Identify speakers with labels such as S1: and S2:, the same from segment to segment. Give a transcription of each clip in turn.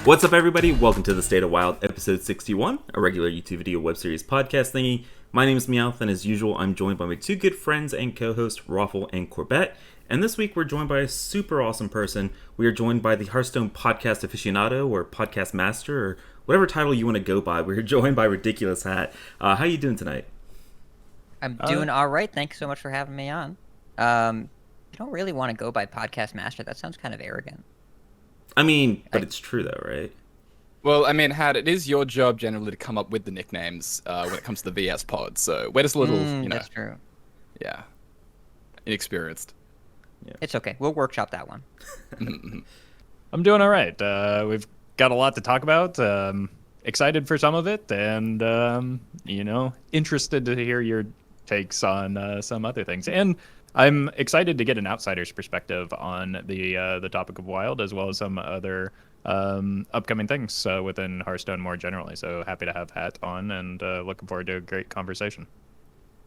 S1: What's up, everybody? Welcome to The State of Wild, episode 61, a regular YouTube video web series podcast thingy. My name is Meowth, and as usual, I'm joined by my two good friends and co-hosts, Roffle and Corbett. And this week, we're joined by a super awesome person. We are joined by the Hearthstone podcast aficionado, or podcast master, or whatever title you want to go by. We're joined by RidiculousHat. How you doing tonight?
S2: I'm doing all right. Thanks so much for having me on. I don't really want to go by podcast master. That sounds kind of arrogant.
S1: I mean, but it's true though, right?
S3: Well, I mean, Had, it is your job generally to come up with the nicknames when it comes to the VS pod, so we're just a little,
S2: That's true.
S3: Yeah, inexperienced.
S2: Yeah. It's okay. We'll workshop that one.
S4: I'm doing all right. We've got a lot to talk about. Excited for some of it, and interested to hear your takes on some other things. And I'm excited to get an outsider's perspective on the topic of Wild, as well as some other upcoming things within Hearthstone more generally. So happy to have Hat on, and looking forward to a great conversation.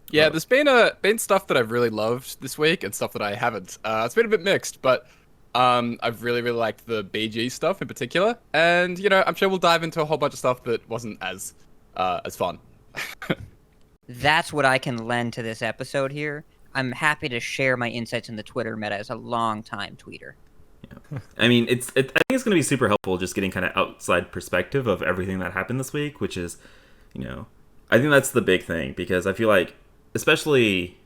S3: Yeah, there's been stuff that I've really loved this week, and stuff that I haven't. It's been a bit mixed, but I've really liked the BG stuff in particular, and I'm sure we'll dive into a whole bunch of stuff that wasn't as fun.
S2: That's what I can lend to this episode here. I'm happy to share my insights in the Twitter meta as a long-time tweeter.
S1: Yeah. I mean, I think it's going to be super helpful just getting kind of outside perspective of everything that happened this week, which is, I think that's the big thing, because I feel like, especially,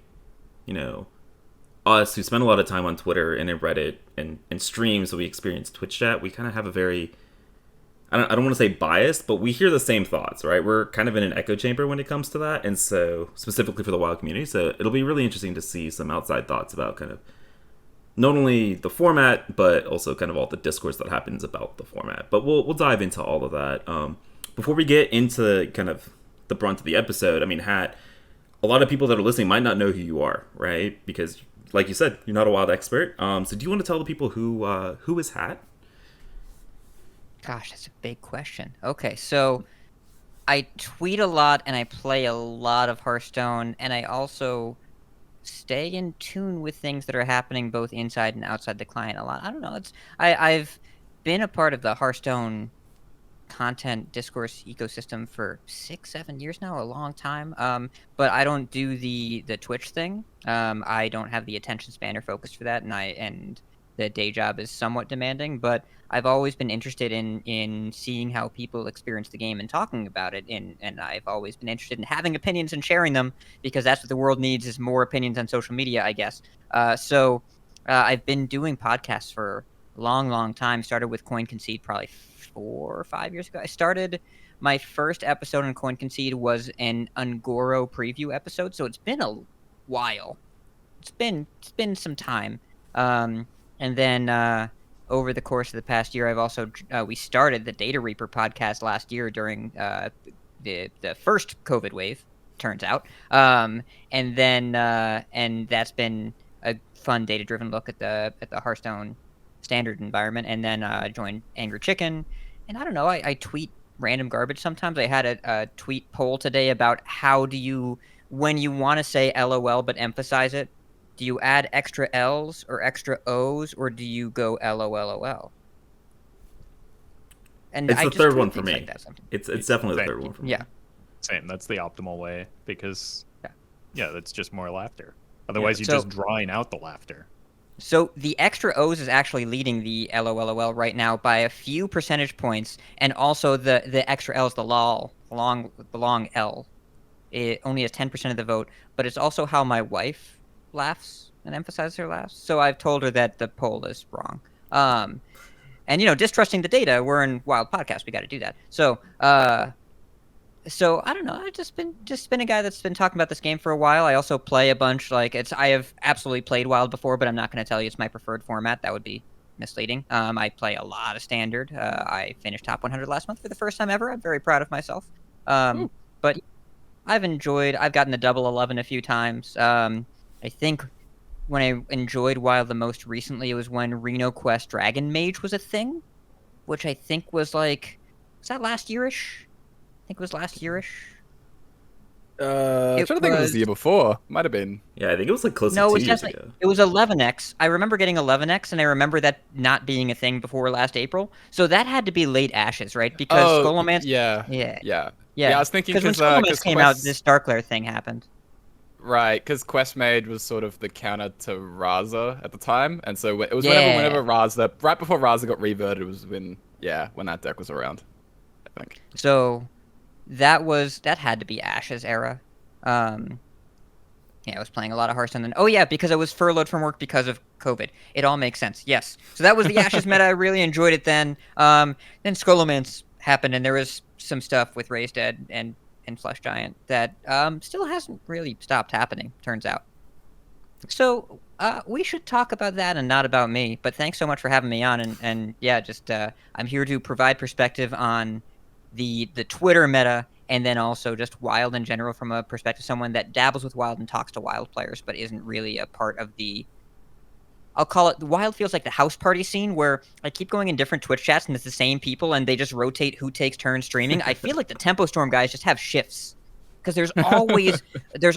S1: us who spend a lot of time on Twitter and in Reddit and streams, so we experience Twitch chat, we kind of have a very, I don't want to say biased, but we hear the same thoughts, right? We're kind of in an echo chamber when it comes to that, and so specifically for the Wild community, so it'll be really interesting to see some outside thoughts about kind of not only the format, but also kind of all the discourse that happens about the format. But we'll dive into all of that. Before we get into kind of the brunt of the episode, I mean, Hat, a lot of people that are listening might not know who you are, right? Because, like you said, you're not a Wild expert. So do you want to tell the people who is Hat?
S2: Gosh, that's a big question. Okay, so I tweet a lot and I play a lot of Hearthstone, and I also stay in tune with things that are happening both inside and outside the client a lot. I don't know. I've been a part of the Hearthstone content discourse ecosystem for 6-7 years now, a long time. But I don't do the Twitch thing. I don't have the attention span or focus for that, and the day job is somewhat demanding, but I've always been interested in seeing how people experience the game and talking about it, and I've always been interested in having opinions and sharing them, because that's what the world needs, is more opinions on social media, I guess. So I've been doing podcasts for a long time. Started with Coin Concede probably 4 or 5 years ago. I started my first episode on Coin Concede was an Ungoro preview episode, so it's been a while. It's been some time. And then over the course of the past year, I've also we started the Data Reaper podcast last year during the first COVID wave, turns out, and that's been a fun data-driven look at the Hearthstone standard environment. And then I joined Angry Chicken, and I don't know, I tweet random garbage sometimes. I had a tweet poll today about how do you, when you want to say LOL but emphasize it, do you add extra L's or extra O's, or do you go LOLOL? And
S1: it's the third one for me.
S2: Like
S1: it's definitely the third one for me.
S2: Yeah.
S4: Same. That's the optimal way, because that's just more laughter. Otherwise, you're just drawing out the laughter.
S2: So the extra O's is actually leading the LOLOL right now by a few percentage points, and also the extra L's, the LOL, the long L, it only has 10% of the vote, but it's also how my wife laughs and emphasizes her laughs. So I've told her that the poll is wrong. And distrusting the data, we're in Wild Podcast, we got to do that. So I don't know. I've just been a guy that's been talking about this game for a while. I also play a bunch. I have absolutely played Wild before, but I'm not going to tell you it's my preferred format. That would be misleading. I play a lot of Standard. I finished top 100 last month for the first time ever. I'm very proud of myself. But I've gotten the double 11 a few times. I think when I enjoyed Wild the most recently, it was when Reno Quest Dragon Mage was a thing, which I think was that last yearish? I think it was last yearish.
S3: I'm
S2: It
S3: trying to think if it was the year before. Might have been.
S1: Yeah, I think it was like close
S2: No,
S1: to
S2: it
S1: two
S2: was
S1: years
S2: definitely
S1: ago.
S2: it was 11x. I remember getting 11x, and I remember that not being a thing before last April. So that had to be late Ashes, right? Because
S3: Oh,
S2: Scholomance,
S3: yeah,
S2: yeah,
S3: yeah, yeah. I
S2: yeah.
S3: was thinking
S2: Because when
S3: because
S2: Scholomance came out,
S3: Quest,
S2: this Darkglare thing happened.
S3: right? Because Quest Mage was sort of the counter to Raza at the time, and so it was
S2: Yeah.
S3: whenever Raza, right before Raza got reverted, was when that deck was around. I think.
S2: So that had to be Ashes era. Um, yeah, I was playing a lot of Hearthstone then. Oh yeah, because I was furloughed from work because of COVID. It all makes sense. Yes. So that was the Ashes meta. I really enjoyed it then. Then Scholomance happened, and there was some stuff with Raised Dead and Flesh Giant that still hasn't really stopped happening. Turns out. So we should talk about that and not about me. But thanks so much for having me on. And yeah, just I'm here to provide perspective on the Twitter meta, and then also just Wild in general from a perspective someone that dabbles with Wild and talks to Wild players, but isn't really a part of the. I'll call it the Wild feels like the house party scene where I keep going in different Twitch chats and it's the same people and they just rotate who takes turns streaming. I feel like the Tempo Storm guys just have shifts because there's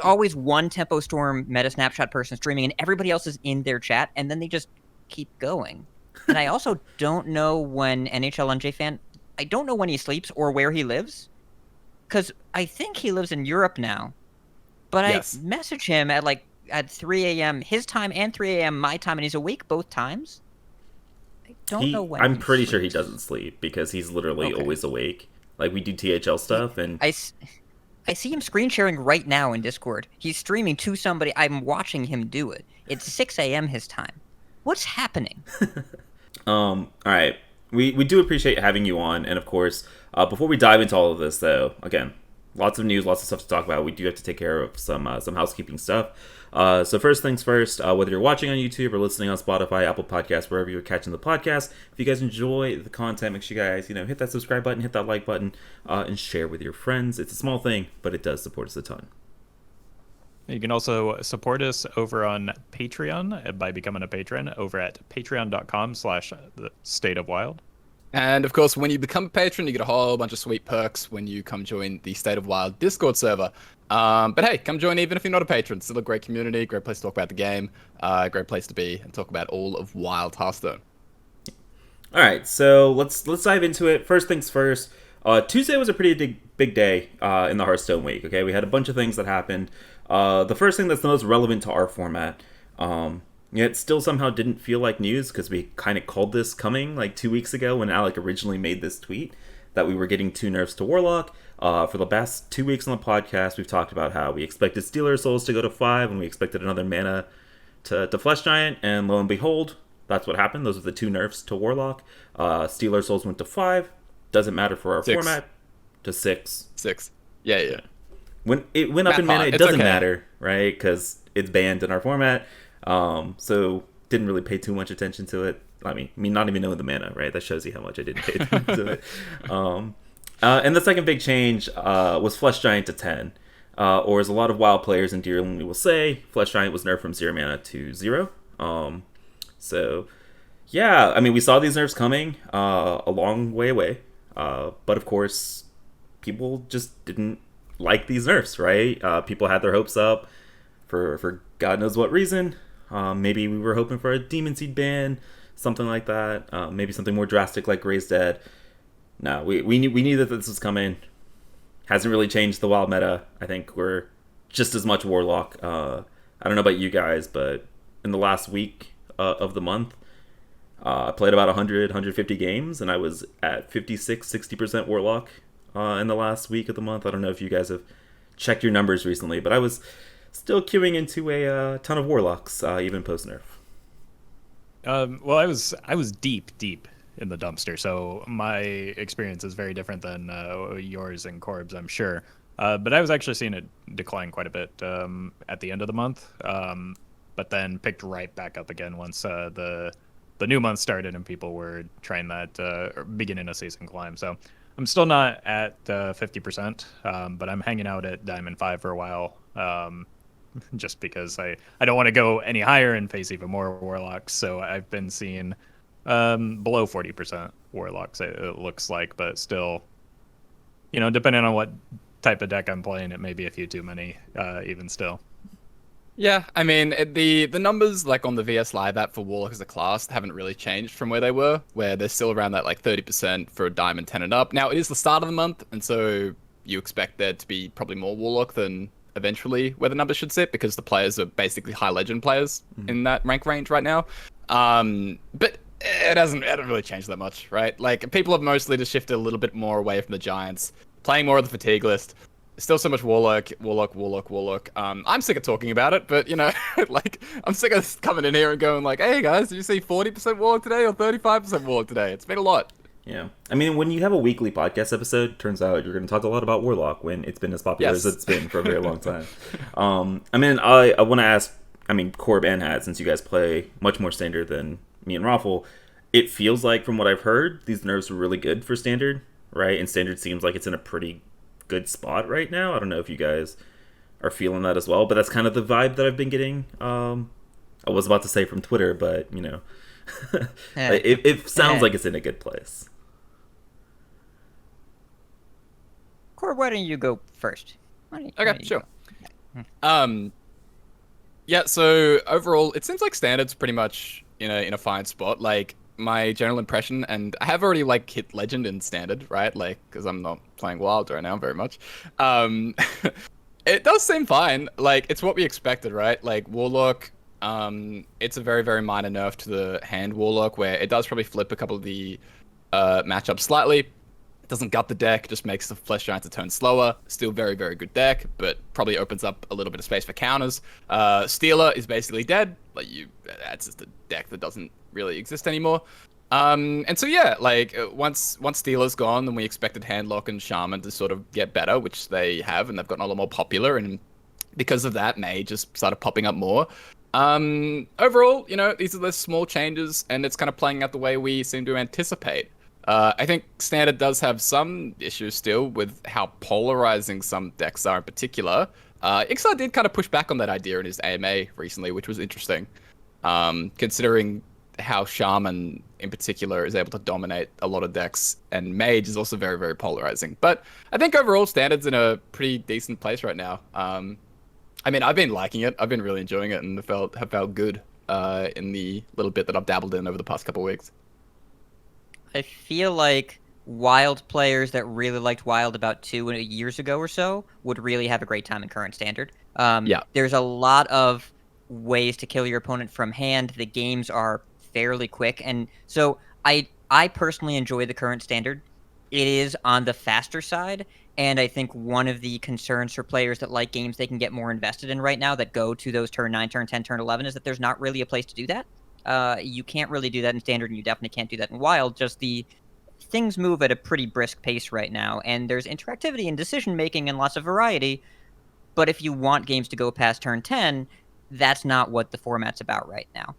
S2: always one Tempo Storm meta snapshot person streaming and everybody else is in their chat and then they just keep going. And I also don't know when NHL NJ fan. I don't know when he sleeps or where he lives because I think he lives in Europe now. But I
S3: Yes.
S2: message him at 3 a.m. his time and 3 a.m. my time, and he's awake both times. I don't know when
S1: I'm
S2: he
S1: pretty sure he
S2: sleeps.
S1: doesn't sleep because he's literally
S2: Okay.
S1: always awake. Like we do THL
S2: He,
S1: stuff, and
S2: I see him screen sharing right now in Discord. He's streaming to somebody. I'm watching him do it. It's 6 a.m. his time. What's happening?
S1: all right, we do appreciate having you on, and of course, before we dive into all of this, though, again, lots of news, lots of stuff to talk about. We do have to take care of some housekeeping stuff. So first things first, whether you're watching on YouTube or listening on Spotify, Apple Podcasts, wherever you're catching the podcast, if you guys enjoy the content, make sure you guys hit that subscribe button, hit that like button, and share with your friends. It's a small thing, but it does support us a ton.
S4: You can also support us over on Patreon by becoming a patron over at patreon.com/the-state-of-wild.
S3: And of course, when you become a patron, you get a whole bunch of sweet perks when you come join the State of Wild Discord server. But hey, come join even if you're not a patron. Still a great community, great place to talk about the game, great place to be and talk about all of Wild Hearthstone.
S1: All right, so let's dive into it. First things first. Tuesday was a pretty big day in the Hearthstone week. Okay, we had a bunch of things that happened. The first thing that's the most relevant to our format, yet still somehow didn't feel like news because we kind of called this coming like 2 weeks ago when Alec originally made this tweet that we were getting 2 nerfs to Warlock. For the past 2 weeks on the podcast, we've talked about how we expected Stealer Souls to go to 5 and we expected another mana to Flesh Giant, and lo and behold, that's what happened. Those are the 2 nerfs to Warlock. Stealer Souls went to 5. Doesn't matter for our
S3: 6.
S1: format. To 6.
S3: 6. Yeah.
S1: When it went up in mana, it
S3: It's
S1: doesn't
S3: okay.
S1: matter, right? Because it's banned in our format. So didn't really pay too much attention to it. I mean, not even knowing the mana, right? That shows you how much I didn't pay attention to it. And the second big change was Flesh Giant to 10. Or as a lot of WoW players in Deer Only will say, Flesh Giant was nerfed from 0 mana to 0. So, yeah, I mean, we saw these nerfs coming a long way away. But of course, people just didn't like these nerfs, right? People had their hopes up for God knows what reason. Maybe we were hoping for a Demon Seed ban, something like that. Maybe something more drastic like Raised Dead. No, we knew that this was coming. Hasn't really changed the wild meta. I think we're just as much Warlock. I don't know about you guys, but in the last week of the month, I played about 150 games, and I was at 56-60% Warlock in the last week of the month. I don't know if you guys have checked your numbers recently, but I was still queuing into a ton of Warlocks, even post-nerf.
S4: Well, I was deep in the dumpster, so my experience is very different than yours and Corb's, I'm sure. But I was actually seeing it decline quite a bit at the end of the month, but then picked right back up again once the new month started and people were trying that beginning of season climb. So I'm still not at 50%, but I'm hanging out at Diamond 5 for a while, just because I don't want to go any higher and face even more Warlocks. So I've been seeing below 40% Warlocks, it looks like, but still, depending on what type of deck I'm playing, it may be a few too many, even still.
S3: Yeah, I mean, the numbers like on the VS Live app for Warlock as a class haven't really changed from where they were, where they're still around that like 30% for a Diamond 10 and up. Now, it is the start of the month, and so you expect there to be probably more Warlock than eventually where the numbers should sit, because the players are basically high legend players in that rank range right now. But it hasn't really changed that much, right? Like, people have mostly just shifted a little bit more away from the Giants, playing more of the fatigue list. Still so much Warlock. I'm sick of talking about it, but, you know, like, I'm sick of coming in here and going like, hey guys, did you see 40% Warlock today or 35% Warlock today? It's been a lot.
S1: Yeah. I mean, when you have a weekly podcast episode, turns out you're going to talk a lot about Warlock when it's been as popular as it's been for a very long time. I mean, I want to ask, I mean, Corb and Hat, since you guys play much more Standard than me and Roffle, it feels like, from what I've heard, these nerfs are really good for Standard, right? And Standard seems like it's in a pretty good spot right now. I don't know if you guys are feeling that as well, but that's kind of the vibe that I've been getting. I was about to say from Twitter, but, you know, it sounds like it's in a good place.
S2: Corb, why don't you go first?
S3: Okay, sure. Yeah, so overall, it seems like Standard's pretty much in a fine spot. Like, my general impression, and I have already like hit Legend in Standard, right? Like, because I'm not playing Wild right now very much. It does seem fine. Like, it's what we expected, right? Like, Warlock, it's a very, very minor nerf to the hand Warlock, where it does probably flip a couple of the matchups slightly. Doesn't gut the deck, just makes the Flesh Giants a turn slower. Still very, very good deck, but probably opens up a little bit of space for counters. Stealer is basically dead. Like, that's just a deck that doesn't really exist anymore. And so yeah, like, once Stealer's gone, then we expected Handlock and Shaman to sort of get better, which they have, and they've gotten a lot more popular, and because of that, Mage just started popping up more. Overall, you know, these are the small changes, and it's kind of playing out the way we seem to anticipate. I think Standard does have some issues still with how polarizing some decks are in particular. Ixar did kind of push back on that idea in his AMA recently, which was interesting, considering how Shaman in particular is able to dominate a lot of decks, and Mage is also very, very polarizing. But I think overall Standard's in a pretty decent place right now. I mean, I've been liking it. I've been really enjoying it, and have felt good in the little bit that I've dabbled in over the past couple of weeks.
S2: I feel like Wild players that really liked Wild about 2 years ago or so would really have a great time in current Standard.
S3: Yeah.
S2: There's a lot of ways to kill your opponent from hand. The games are fairly quick, and so I personally enjoy the current Standard. It is on the faster side, and I think one of the concerns for players that like games they can get more invested in right now that go to those turn 9, turn 10, turn 11 is that there's not really a place to do that. You can't really do that in Standard, and you definitely can't do that in Wild. Just the things move at a pretty brisk pace right now, and there's interactivity and decision-making and lots of variety, but if you want games to go past turn 10, that's not what the format's about right now.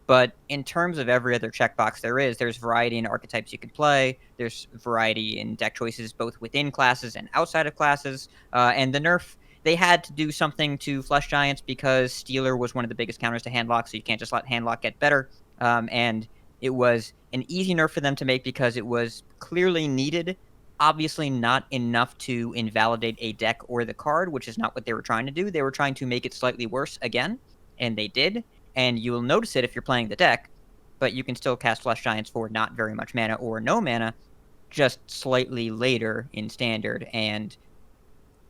S2: But in terms of every other checkbox there's variety in archetypes you can play, there's variety in deck choices both within classes and outside of classes, and the nerf, they had to do something to Flesh Giants because Stealer was one of the biggest counters to Handlock, so you can't just let Handlock get better. And it was an easy nerf for them to make because it was clearly needed. Obviously not enough to invalidate a deck or the card, which is not what they were trying to do. They were trying to make it slightly worse again, and they did. And you will notice it if you're playing the deck, but you can still cast Flesh Giants for not very much mana or no mana, just slightly later in Standard, and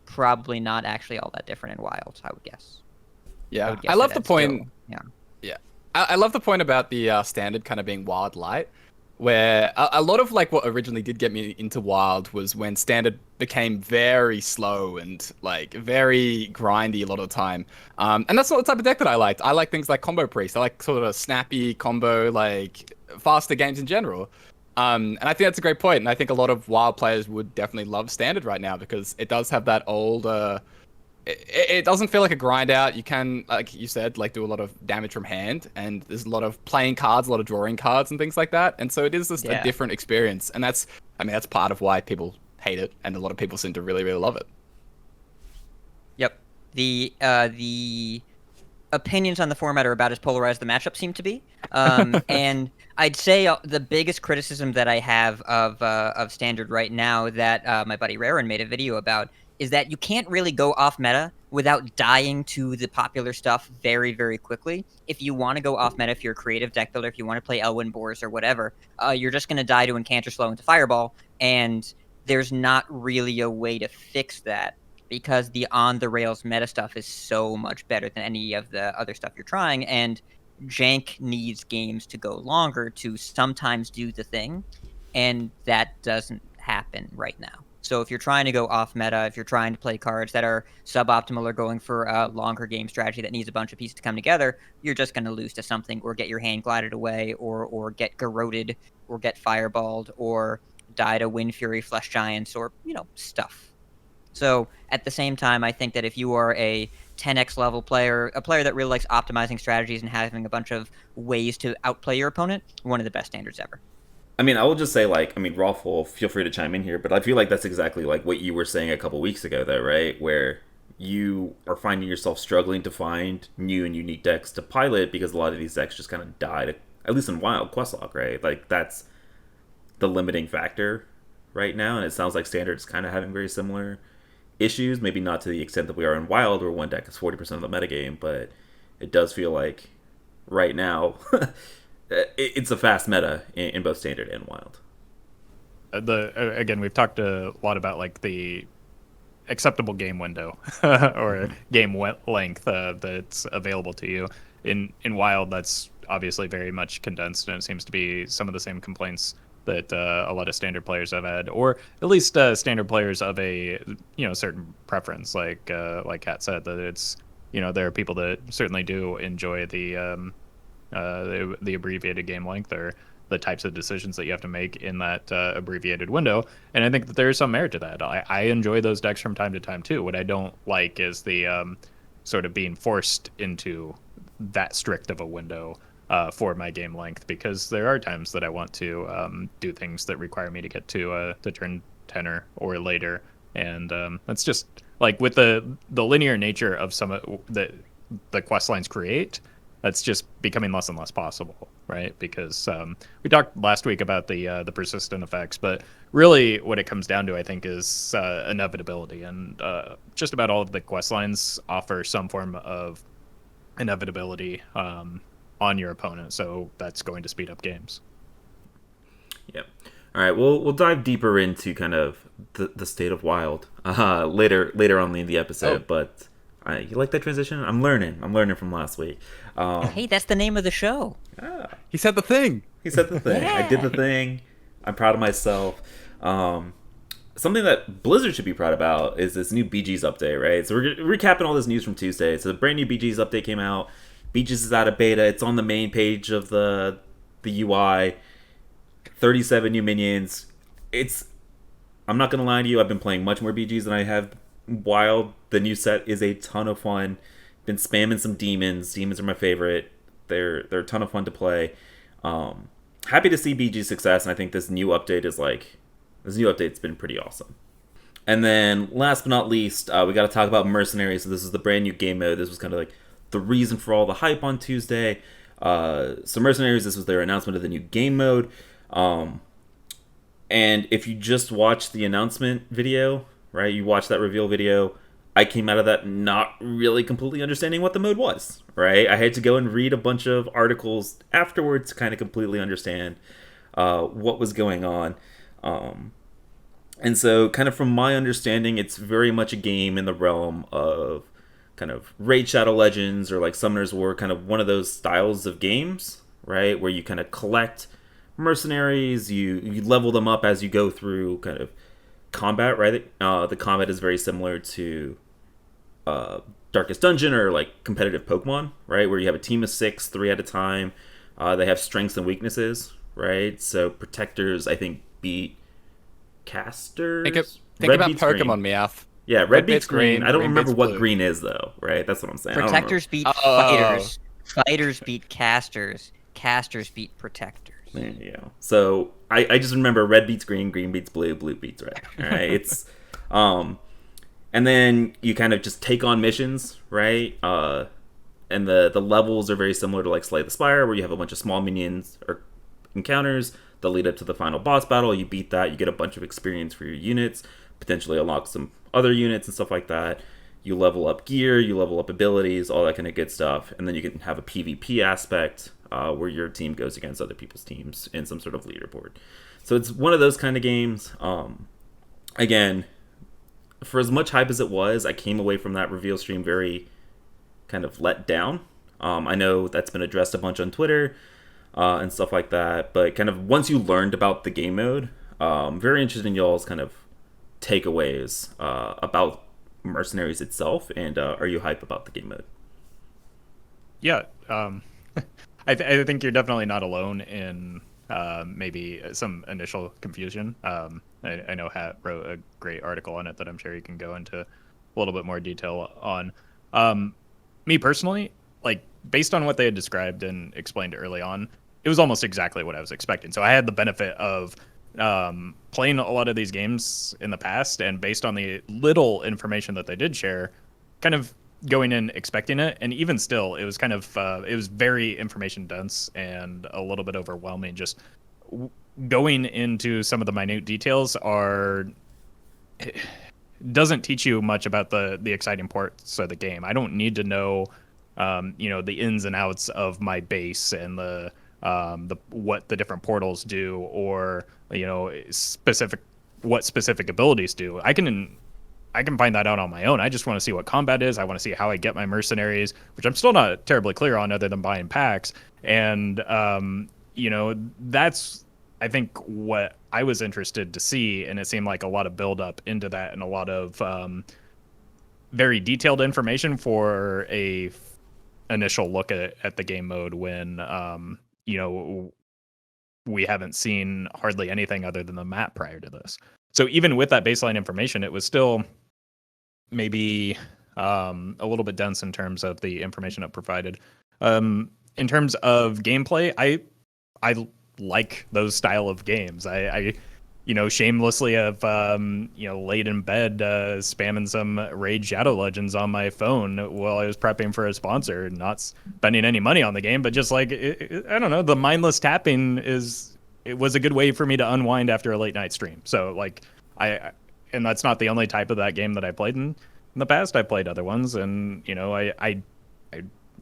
S2: probably not actually all that different in Wild, I would guess.
S3: Yeah, I love the point.
S2: Still,
S3: yeah, I love the point about the Standard kind of being Wild light, where a lot of like what originally did get me into Wild was when Standard became very slow and like very grindy a lot of the time. And that's not the type of deck that I liked. I like things like Combo Priest. I like sort of snappy combo, like faster games in general. And I think that's a great point. And I think a lot of Wild players would definitely love Standard right now because it does have that old. It doesn't feel like a grind out. You can, like you said, like do a lot of damage from hand, and there's a lot of playing cards, a lot of drawing cards, and things like that. And so it is just a different experience, and that's part of why people hate it, and a lot of people seem to really, really love it.
S2: Yep. The opinions on the format are about as polarized the matchup seem to be. And I'd say the biggest criticism that I have of Standard right now that my buddy Raren made a video about is that you can't really go off meta without dying to the popular stuff very, very quickly. If you want to go off meta, if you're a creative deck builder, if you want to play Elwyn Boars or whatever, you're just going to die to Encanter Slow into Fireball, and there's not really a way to fix that because the on-the-rails meta stuff is so much better than any of the other stuff you're trying, and jank needs games to go longer to sometimes do the thing, and that doesn't happen right now. So if you're trying to go off meta, if you're trying to play cards that are suboptimal or going for a longer game strategy that needs a bunch of pieces to come together, you're just going to lose to something or get your hand glided away or get garroted or get fireballed or die to Wind Fury, Flesh Giants, or, stuff. So at the same time, I think that if you are a 10x level player, a player that really likes optimizing strategies and having a bunch of ways to outplay your opponent, one of the best standards ever.
S1: I mean, I will just say, Roffle, feel free to chime in here, but I feel like that's exactly like what you were saying a couple weeks ago, though, right? Where you are finding yourself struggling to find new and unique decks to pilot because a lot of these decks just kind of died, at least in Wild Questlog, right? Like, that's the limiting factor right now, and it sounds like Standard's kind of having very similar issues, maybe not to the extent that we are in Wild, where one deck is 40% of the metagame, but it does feel like right now... it's a fast meta in both Standard and Wild.
S4: Again, we've talked a lot about like the acceptable game window or game length that's available to you. In Wild, that's obviously very much condensed, and it seems to be some of the same complaints that a lot of Standard players have had, or at least Standard players of a certain preference, like Kat said, that it's there are people that certainly do enjoy the abbreviated game length or the types of decisions that you have to make in that abbreviated window. And I think that there's some merit to that. I enjoy those decks from time to time too. What I don't like is the sort of being forced into that strict of a window for my game length, because there are times that I want to do things that require me to get to turn 10 or later. And that's just like with the linear nature of some of the quest lines create, that's just becoming less and less possible, right? Because we talked last week about the persistent effects, but really what it comes down to, I think, is inevitability. And just about all of the quest lines offer some form of inevitability on your opponent, so that's going to speed up games.
S1: Yep. All right, we'll dive deeper into kind of the state of Wild later on in the episode, but... you like that transition? I'm learning from last week.
S2: Hey, that's the name of the show.
S3: He said the thing.
S2: Yeah.
S1: I did the thing. I'm proud of myself. Something that Blizzard should be proud about is this new BG's update, right? So we're recapping all this news from Tuesday. So the brand new BG's update came out. BG's is out of beta. It's on the main page of the UI. 37 new minions. I'm not going to lie to you, I've been playing much more BG's than I have Wild. The new set is a ton of fun. Been spamming some demons. Demons are my favorite. They're a ton of fun to play. Happy to see BG's success, and I think this new update's been pretty awesome. And then last but not least, we got to talk about Mercenaries. So this is the brand new game mode. This was kind of like the reason for all the hype on Tuesday. So Mercenaries, this was their announcement of the new game mode. And if you just watch the announcement video, right, you watch that reveal video, I came out of that not really completely understanding what the mode was, right? I had to go and read a bunch of articles afterwards to kind of completely understand what was going on. And so kind of from my understanding, it's very much a game in the realm of kind of Raid Shadow Legends or like Summoner's War, kind of one of those styles of games, right? Where you kind of collect mercenaries, you level them up as you go through kind of combat, right? The combat is very similar to Darkest Dungeon or like competitive Pokemon, right? Where you have a team of 6, 3 at a time. They have strengths and weaknesses, right? So protectors, I think, beat casters.
S3: Think about Pokemon, Meowth.
S1: Yeah, red beats green. I don't
S3: green
S1: remember
S3: beats
S1: what
S3: blue.
S1: green is though, right? That's what I'm saying.
S2: Protectors beat fighters. Fighters beat casters. Casters beat protectors.
S1: Yeah. So I just remember red beats green, green beats blue, blue beats red. All right. It's and then you kind of just take on missions, right? And the levels are very similar to like Slay the Spire, where you have a bunch of small minions or encounters that lead up to the final boss battle. You beat that, you get a bunch of experience for your units. potentially unlock some other units and stuff like that. You level up gear, you level up abilities, all that kind of good stuff, and then you can have a PvP aspect where your team goes against other people's teams in some sort of leaderboard. So it's one of those kind of games. Again, for as much hype as it was, I came away from that reveal stream very kind of let down. I know that's been addressed a bunch on Twitter and stuff like that, but kind of once you learned about the game mode, very interested in y'all's kind of takeaways about Mercenaries itself, and are you hype about the game mode?
S4: Yeah, I think you're definitely not alone in maybe some initial confusion. I know Hat wrote a great article on it that I'm sure you can go into a little bit more detail on. Me personally, like based on what they had described and explained early on, it was almost exactly what I was expecting. So I had the benefit of playing a lot of these games in the past, and based on the little information that they did share, kind of going in expecting it, and even still, it was kind of it was very information dense and a little bit overwhelming. Just going into some of the minute details doesn't teach you much about the exciting parts of the game. I don't need to know, the ins and outs of my base and the what the different portals do, or what specific abilities do. I can find that out on my own. I just want to see what combat is. I want to see how I get my mercenaries, which I'm still not terribly clear on, other than buying packs. And that's I think what I was interested to see, and it seemed like a lot of build up into that and a lot of very detailed information for a initial look at the game mode when we haven't seen hardly anything other than the map prior to this. So even with that baseline information, it was still maybe a little bit dense in terms of the information it provided. In terms of gameplay, I like those style of games. I shamelessly have laid in bed spamming some Raid Shadow Legends on my phone while I was prepping for a sponsor, not spending any money on the game, but just like I don't know, the mindless tapping it was a good way for me to unwind after a late night stream. So like and that's not the only type of that game that I played in the past. I played other ones, and I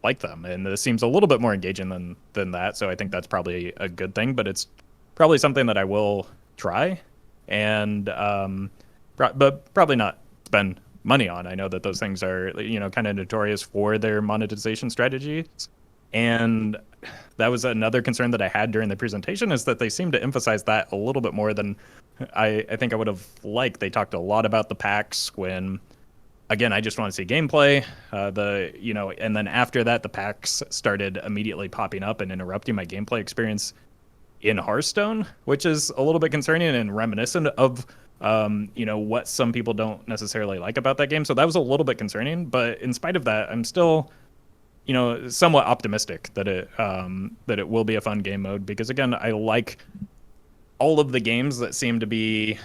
S4: like them, and this seems a little bit more engaging than that. So I think that's probably a good thing, but it's probably something that I will try, and but probably not spend money on. I know that those things are kind of notorious for their monetization strategies, and that was another concern that I had during the presentation, is that they seem to emphasize that a little bit more than I think I would have liked. They talked a lot about the packs when, again, I just want to see gameplay. And then after that, the packs started immediately popping up and interrupting my gameplay experience in Hearthstone, which is a little bit concerning and reminiscent of what some people don't necessarily like about that game. So that was a little bit concerning, but in spite of that, I'm still somewhat optimistic that it will be a fun game mode, because again, I like all of the games that seem to be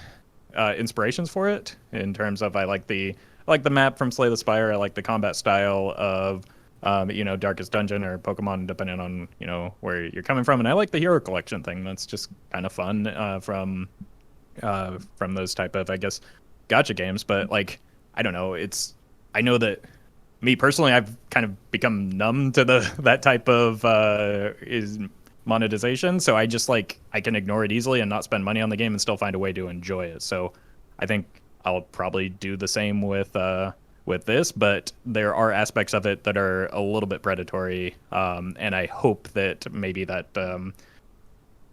S4: inspirations for it, in terms of I like the map from Slay the Spire. I like the combat style of Darkest Dungeon or Pokemon, depending on where you're coming from, and I like the hero collection thing. That's just kind of fun from those type of, I guess, gacha games. But like, I don't know, I know that me personally, I've kind of become numb to that type of is monetization. So I just I can ignore it easily and not spend money on the game and still find a way to enjoy it. So I think I'll probably do the same with this, but there are aspects of it that are a little bit predatory, and I hope that maybe that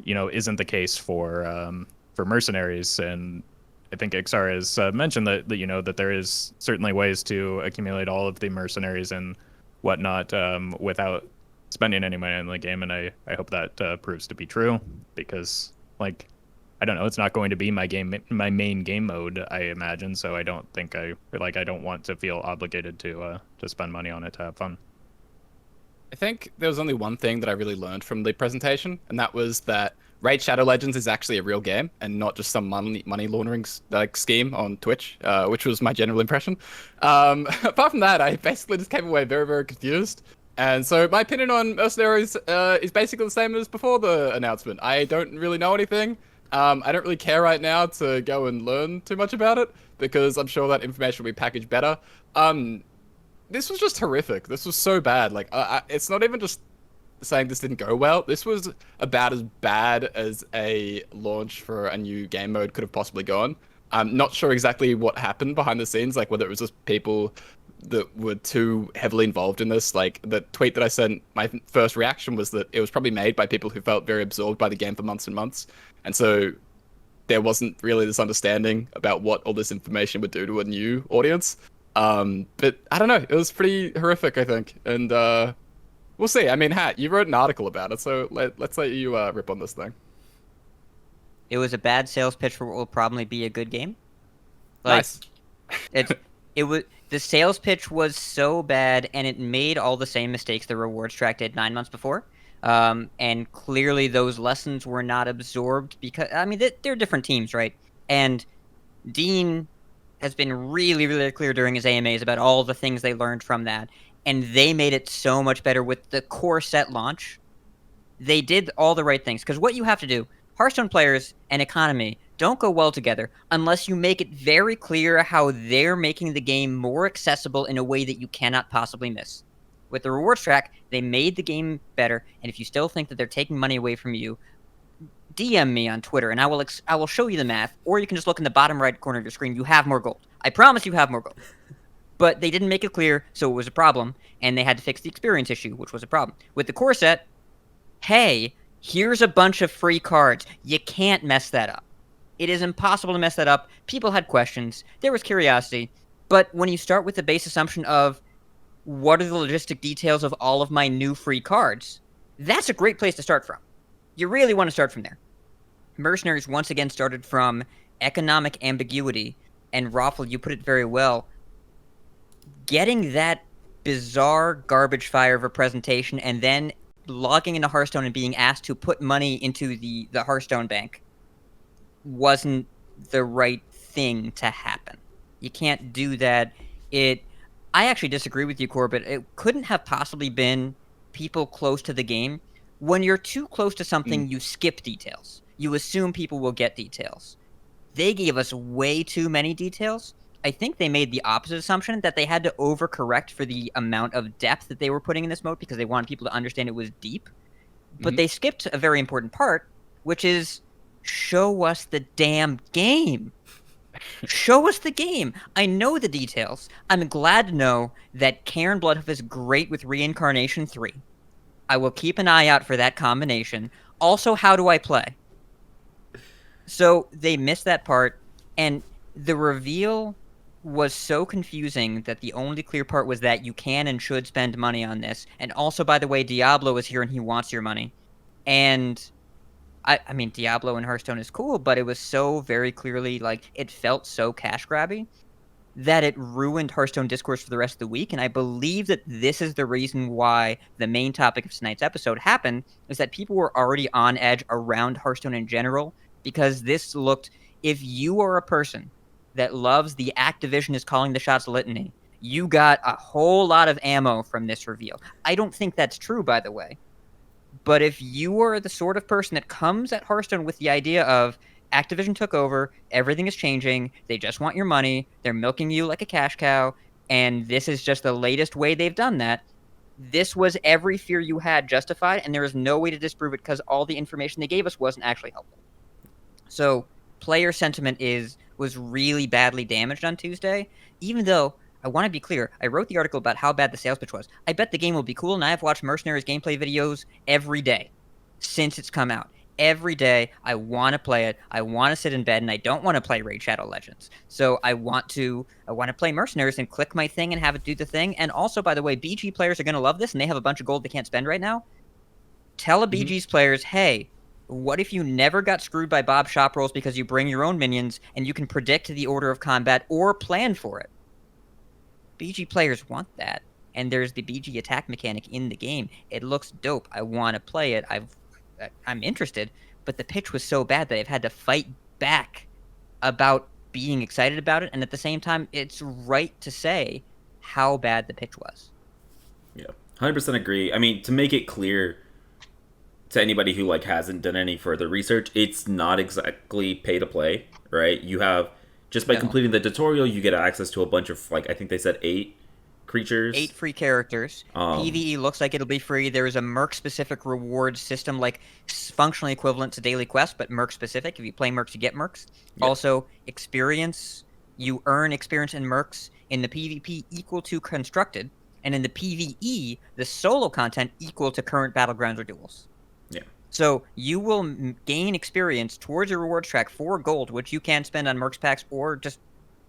S4: isn't the case for Mercenaries. And I think Ixar has mentioned that that there is certainly ways to accumulate all of the mercenaries and whatnot without spending any money on the game, and I hope that proves to be true, because I don't know, it's not going to be my main game mode, I imagine. So I don't think I don't want to feel obligated to spend money on it to have fun.
S3: I think there was only one thing that I really learned from the presentation, and that was that Raid Shadow Legends is actually a real game and not just some money laundering scheme on Twitch, which was my general impression. Apart from that, I basically just came away very, very confused. And so my opinion on Mercenaries is basically the same as before the announcement. I don't really know anything. I don't really care right now to go and learn too much about it. because I'm sure that information will be packaged better. This was just horrific. This was so bad. Like, it's not even just saying this didn't go well. This was about as bad as a launch for a new game mode could have possibly gone. I'm not sure exactly what happened behind the scenes, like whether it was just people that were too heavily involved in this. Like the tweet that I sent, my first reaction was that it was probably made by people who felt very absorbed by the game for months and months. And so there wasn't really this understanding about what all this information would do to a new audience. But I don't know, it was pretty horrific, I think. And we'll see. I mean, Hat, you wrote an article about it, so let's let you rip on this thing.
S2: It was a bad sales pitch for what will probably be a good game.
S3: Nice.
S2: The sales pitch was so bad, and it made all the same mistakes the rewards track did 9 months before. And clearly those lessons were not absorbed because, I mean, they're different teams, right? And Dean has been really, really clear during his AMAs about all the things they learned from that. And they made it so much better with the core set launch. They did all the right things. Because what you have to do, Hearthstone players and economy don't go well together unless you make it very clear how they're making the game more accessible in a way that you cannot possibly miss. With the rewards track, they made the game better, and if you still think that they're taking money away from you, DM me on Twitter, and I will show you the math, or you can just look in the bottom right corner of your screen. You have more gold. I promise you have more gold. But they didn't make it clear, so it was a problem, and they had to fix the experience issue, which was a problem. With the core set, hey, here's a bunch of free cards. You can't mess that up. It is impossible to mess that up. People had questions. There was curiosity. But when you start with the base assumption of what are the logistic details of all of my new free cards, that's a great place to start from. You really want to start from there. Mercenaries once again started from economic ambiguity, and Roffle, you put it very well. Getting that bizarre garbage fire of a presentation and then logging into Hearthstone and being asked to put money into the Hearthstone bank wasn't the right thing to happen. You can't do that. I actually disagree with you, Corbett. It couldn't have possibly been people close to the game. When you're too close to something, you skip details. You assume people will get details. They gave us way too many details. I think they made the opposite assumption, that they had to overcorrect for the amount of depth that they were putting in this mode because they wanted people to understand it was deep. But they skipped a very important part, which is show us the damn game. Show us the game. I know the details. I'm glad to know that Karen Bloodhoof is great with Reincarnation 3. I will keep an eye out for that combination. Also, how do I play? So they missed that part, and the reveal was so confusing that the only clear part was that you can and should spend money on this. And also, by the way, Diablo is here and he wants your money. And I mean, Diablo and Hearthstone is cool, but it was so very clearly, like, it felt so cash grabby that it ruined Hearthstone discourse for the rest of the week. And I believe that this is the reason why the main topic of tonight's episode happened, is that people were already on edge around Hearthstone in general, because this looked, if you are a person that loves the Activision is calling the shots litany, you got a whole lot of ammo from this reveal. I don't think that's true, by the way. But if you are the sort of person that comes at Hearthstone with the idea of Activision took over, everything is changing, they just want your money, they're milking you like a cash cow, and this is just the latest way they've done that, this was every fear you had justified, and there is no way to disprove it because all the information they gave us wasn't actually helpful. So player sentiment was really badly damaged on Tuesday, even though, I want to be clear, I wrote the article about how bad the sales pitch was. I bet the game will be cool, and I have watched Mercenaries gameplay videos every day since it's come out. Every day, I want to play it, I want to sit in bed, and I don't want to play Raid Shadow Legends. So I want to play Mercenaries and click my thing and have it do the thing. And also, by the way, BG players are going to love this, and they have a bunch of gold they can't spend right now. Tell a BG's players, hey, what if you never got screwed by Bob shop rolls because you bring your own minions and you can predict the order of combat or plan for it? BG players want that, and there's the BG attack mechanic in the game. It looks dope. I want to play it. I'm interested, but the pitch was so bad that I've had to fight back about being excited about it, and at the same time, it's right to say how bad the pitch was.
S1: Yeah, 100% agree. I mean, to make it clear to anybody who hasn't done any further research, it's not exactly pay to play, right? You have just by
S2: No.
S1: completing the tutorial, you get access to a bunch of, like, I think they said 8 creatures.
S2: 8 free characters. PvE looks like it'll be free. There is a Merc-specific reward system, like functionally equivalent to Daily Quest, but Merc-specific. If you play Mercs, you get Mercs.
S1: Yeah.
S2: Also, experience. You earn experience in Mercs in the PvP equal to Constructed, and in the PvE, the solo content equal to current Battlegrounds or Duels.
S1: Yeah.
S2: So you will gain experience towards your rewards track for gold, which you can spend on Mercs packs or just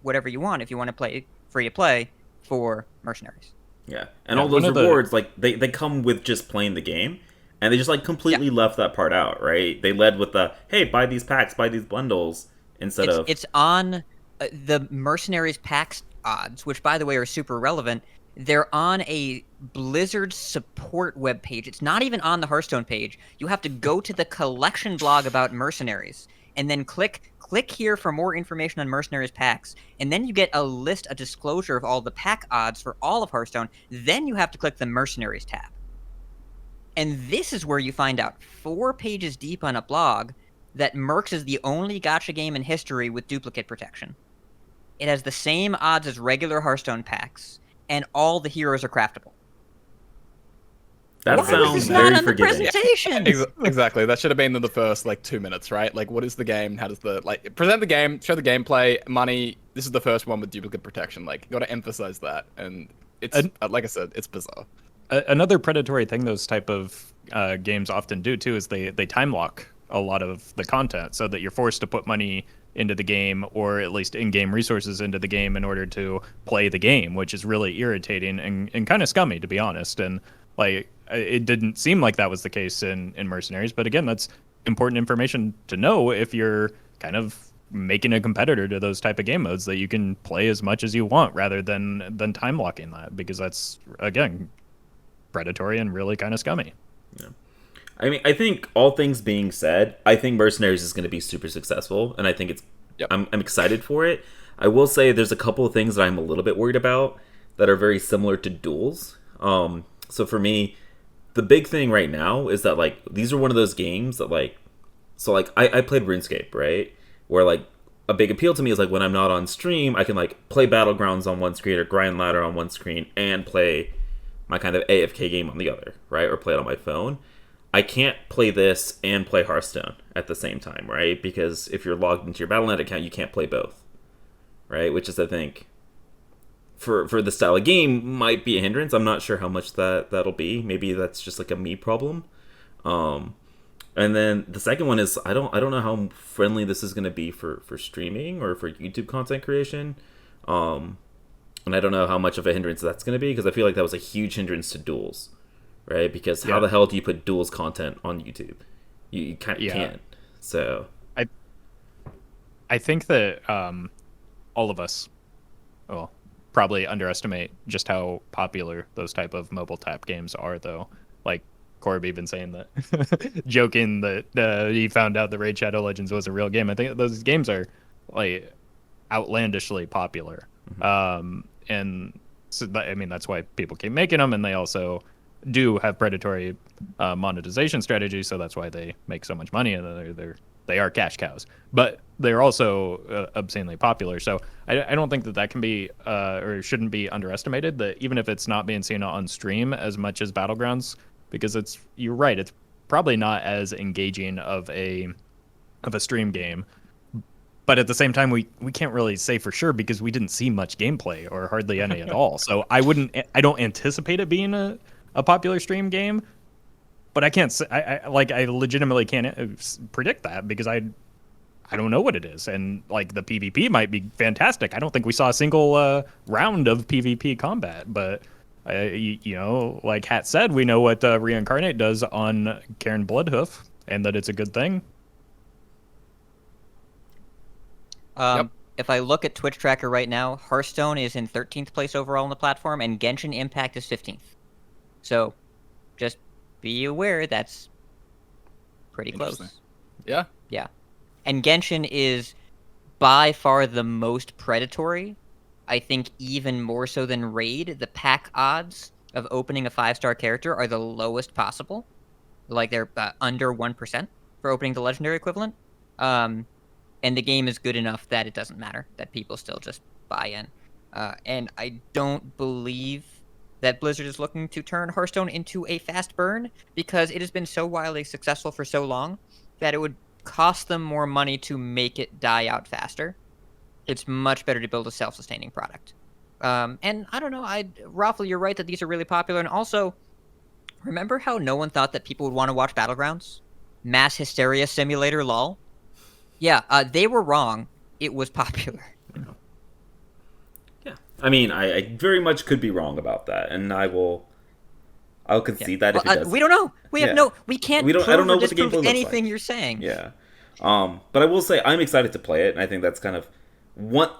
S2: whatever you want if you want to play free to play for mercenaries.
S1: Yeah. And
S4: Yeah,
S1: all those
S4: one of the-
S1: rewards, like, they come with just playing the game. And they just, like, completely left that part out, right? They led with the, hey, buy these packs, buy these bundles, instead of...
S2: It's on the mercenaries packs odds, which, by the way, are super relevant. They're on a Blizzard support webpage. It's not even on the Hearthstone page. You have to go to the collection blog about mercenaries and then click here for more information on mercenaries packs. And then you get a disclosure of all the pack odds for all of Hearthstone. Then you have to click the mercenaries tab. And this is where you find out 4 pages deep on a blog that Mercs is the only gacha game in history with duplicate protection. It has the same odds as regular Hearthstone packs, and all the heroes are craftable.
S1: That
S2: Why was
S1: sounds
S2: this
S1: very
S2: not on the
S1: forgiving.
S2: presentation?
S3: Exactly. That should have been in the first like 2 minutes, right? Like, what is the game? How does the like present the game, show the gameplay, money? This is the first one with duplicate protection. Like, got to emphasize that. And it's like I said, it's bizarre.
S4: Another predatory thing those type of games often do too is they time lock a lot of the content so that you're forced to put money into the game, or at least in-game resources into the game in order to play the game, which is really irritating and kind of scummy, to be honest. And like, it didn't seem like that was the case in Mercenaries, but again, that's important information to know if you're kind of making a competitor to those type of game modes, that you can play as much as you want rather than time locking that, because that's, again, predatory and really kind of scummy.
S1: Yeah. I mean, I think all things being said, I think Mercenaries is going to be super successful, and I think it's.
S3: Yep.
S1: I'm excited for it. I will say there's a couple of things that I'm a little bit worried about that are very similar to duels. So for me, the big thing right now is that, like, these are one of those games that, like, so like I played RuneScape, right? Where, like, a big appeal to me is, like, when I'm not on stream, I can, like, play Battlegrounds on one screen or Grind Ladder on one screen and play my kind of AFK game on the other, right? Or play it on my phone. I can't play this and play Hearthstone at the same time, right? Because if you're logged into your Battle.net account, you can't play both, right? Which is, I think, for the style of game, might be a hindrance. I'm not sure how much that'll be. Maybe that's just like a me problem. And then the second one is I don't know how friendly this is going to be for streaming or for YouTube content creation. And I don't know how much of a hindrance that's going to be, because I feel like that was a huge hindrance to duels. Right, because how the hell do you put duels content on YouTube? You can't. So
S4: I think that all of us, well, probably underestimate just how popular those type of mobile tap games are, though. Like Corby been saying that, joking that he found out that Raid Shadow Legends was a real game. I think those games are like outlandishly popular, and so I mean that's why people keep making them, and they also do have predatory monetization strategies, so that's why they make so much money, and they are cash cows. But they're also obscenely popular, so I don't think that can be or shouldn't be underestimated. That even if it's not being seen on stream as much as Battlegrounds, because you're right, it's probably not as engaging of a stream game. But at the same time, we can't really say for sure because we didn't see much gameplay or hardly any at all. So I don't anticipate it being a popular stream game, but I can't say, I legitimately can't predict that because I don't know what it is. And like the PvP might be fantastic. I don't think we saw a single round of PvP combat, but you know, like Hat said, we know what Reincarnate does on Karen Bloodhoof and that it's a good thing.
S2: If I look at Twitch Tracker right now, Hearthstone is in 13th place overall on the platform, and Genshin Impact is 15th. So, just be aware that's pretty close.
S3: Yeah.
S2: Yeah. And Genshin is by far the most predatory. I think even more so than Raid. The pack odds of opening a 5-star character are the lowest possible. Like, they're under 1% for opening the legendary equivalent. and the game is good enough that it doesn't matter, that people still just buy in. And I don't believe that Blizzard is looking to turn Hearthstone into a fast burn, because it has been so wildly successful for so long that it would cost them more money to make it die out faster. It's much better to build a self-sustaining product. And I don't know, Roffle, you're right that these are really popular, and also, remember how no one thought that people would want to watch Battlegrounds? Mass Hysteria Simulator, lol? Yeah, they were wrong. It was popular.
S1: Yeah, I mean, I very much could be wrong about that, and I'll concede that if it does.
S2: We don't know. We have
S1: Yeah.
S2: we can't
S1: We don't.
S2: prove
S1: I don't know
S2: or
S1: what the
S2: disprove
S1: gameplay looks
S2: anything
S1: like.
S2: you're saying.
S1: Yeah. But I will say I'm excited to play it, and I think that's kind of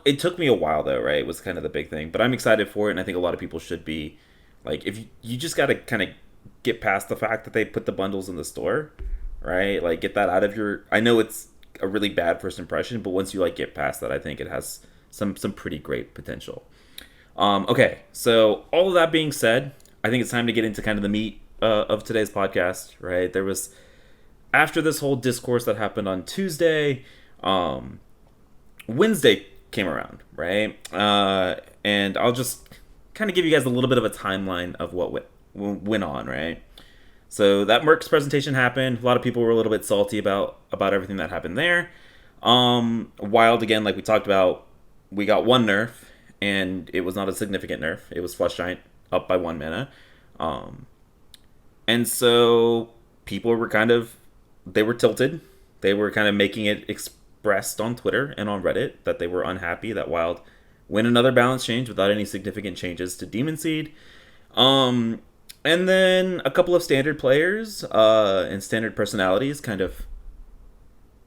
S1: it took me a while though, right? It was kind of the big thing, but I'm excited for it, and I think a lot of people should be. Like, if you just got to kind of get past the fact that they put the bundles in the store, right? Like, get that out of your. I know it's a really bad first impression, but once you like get past that, I think it has some pretty great potential. Okay, so all of that being said, I think it's time to get into kind of the meat of today's podcast, right? There was, after this whole discourse that happened on Tuesday, Wednesday came around, right? And I'll just kind of give you guys a little bit of a timeline of what went on, right? So that Merck's presentation happened. A lot of people were a little bit salty about everything that happened there. Wild, again, like we talked about, we got one nerf, and it was not a significant nerf. It was Flush Giant up by 1 mana. And so people were they were tilted. They were kind of making it expressed on Twitter and on Reddit that they were unhappy that Wild win another balance change without any significant changes to Demon Seed. And then a couple of standard players and standard personalities kind of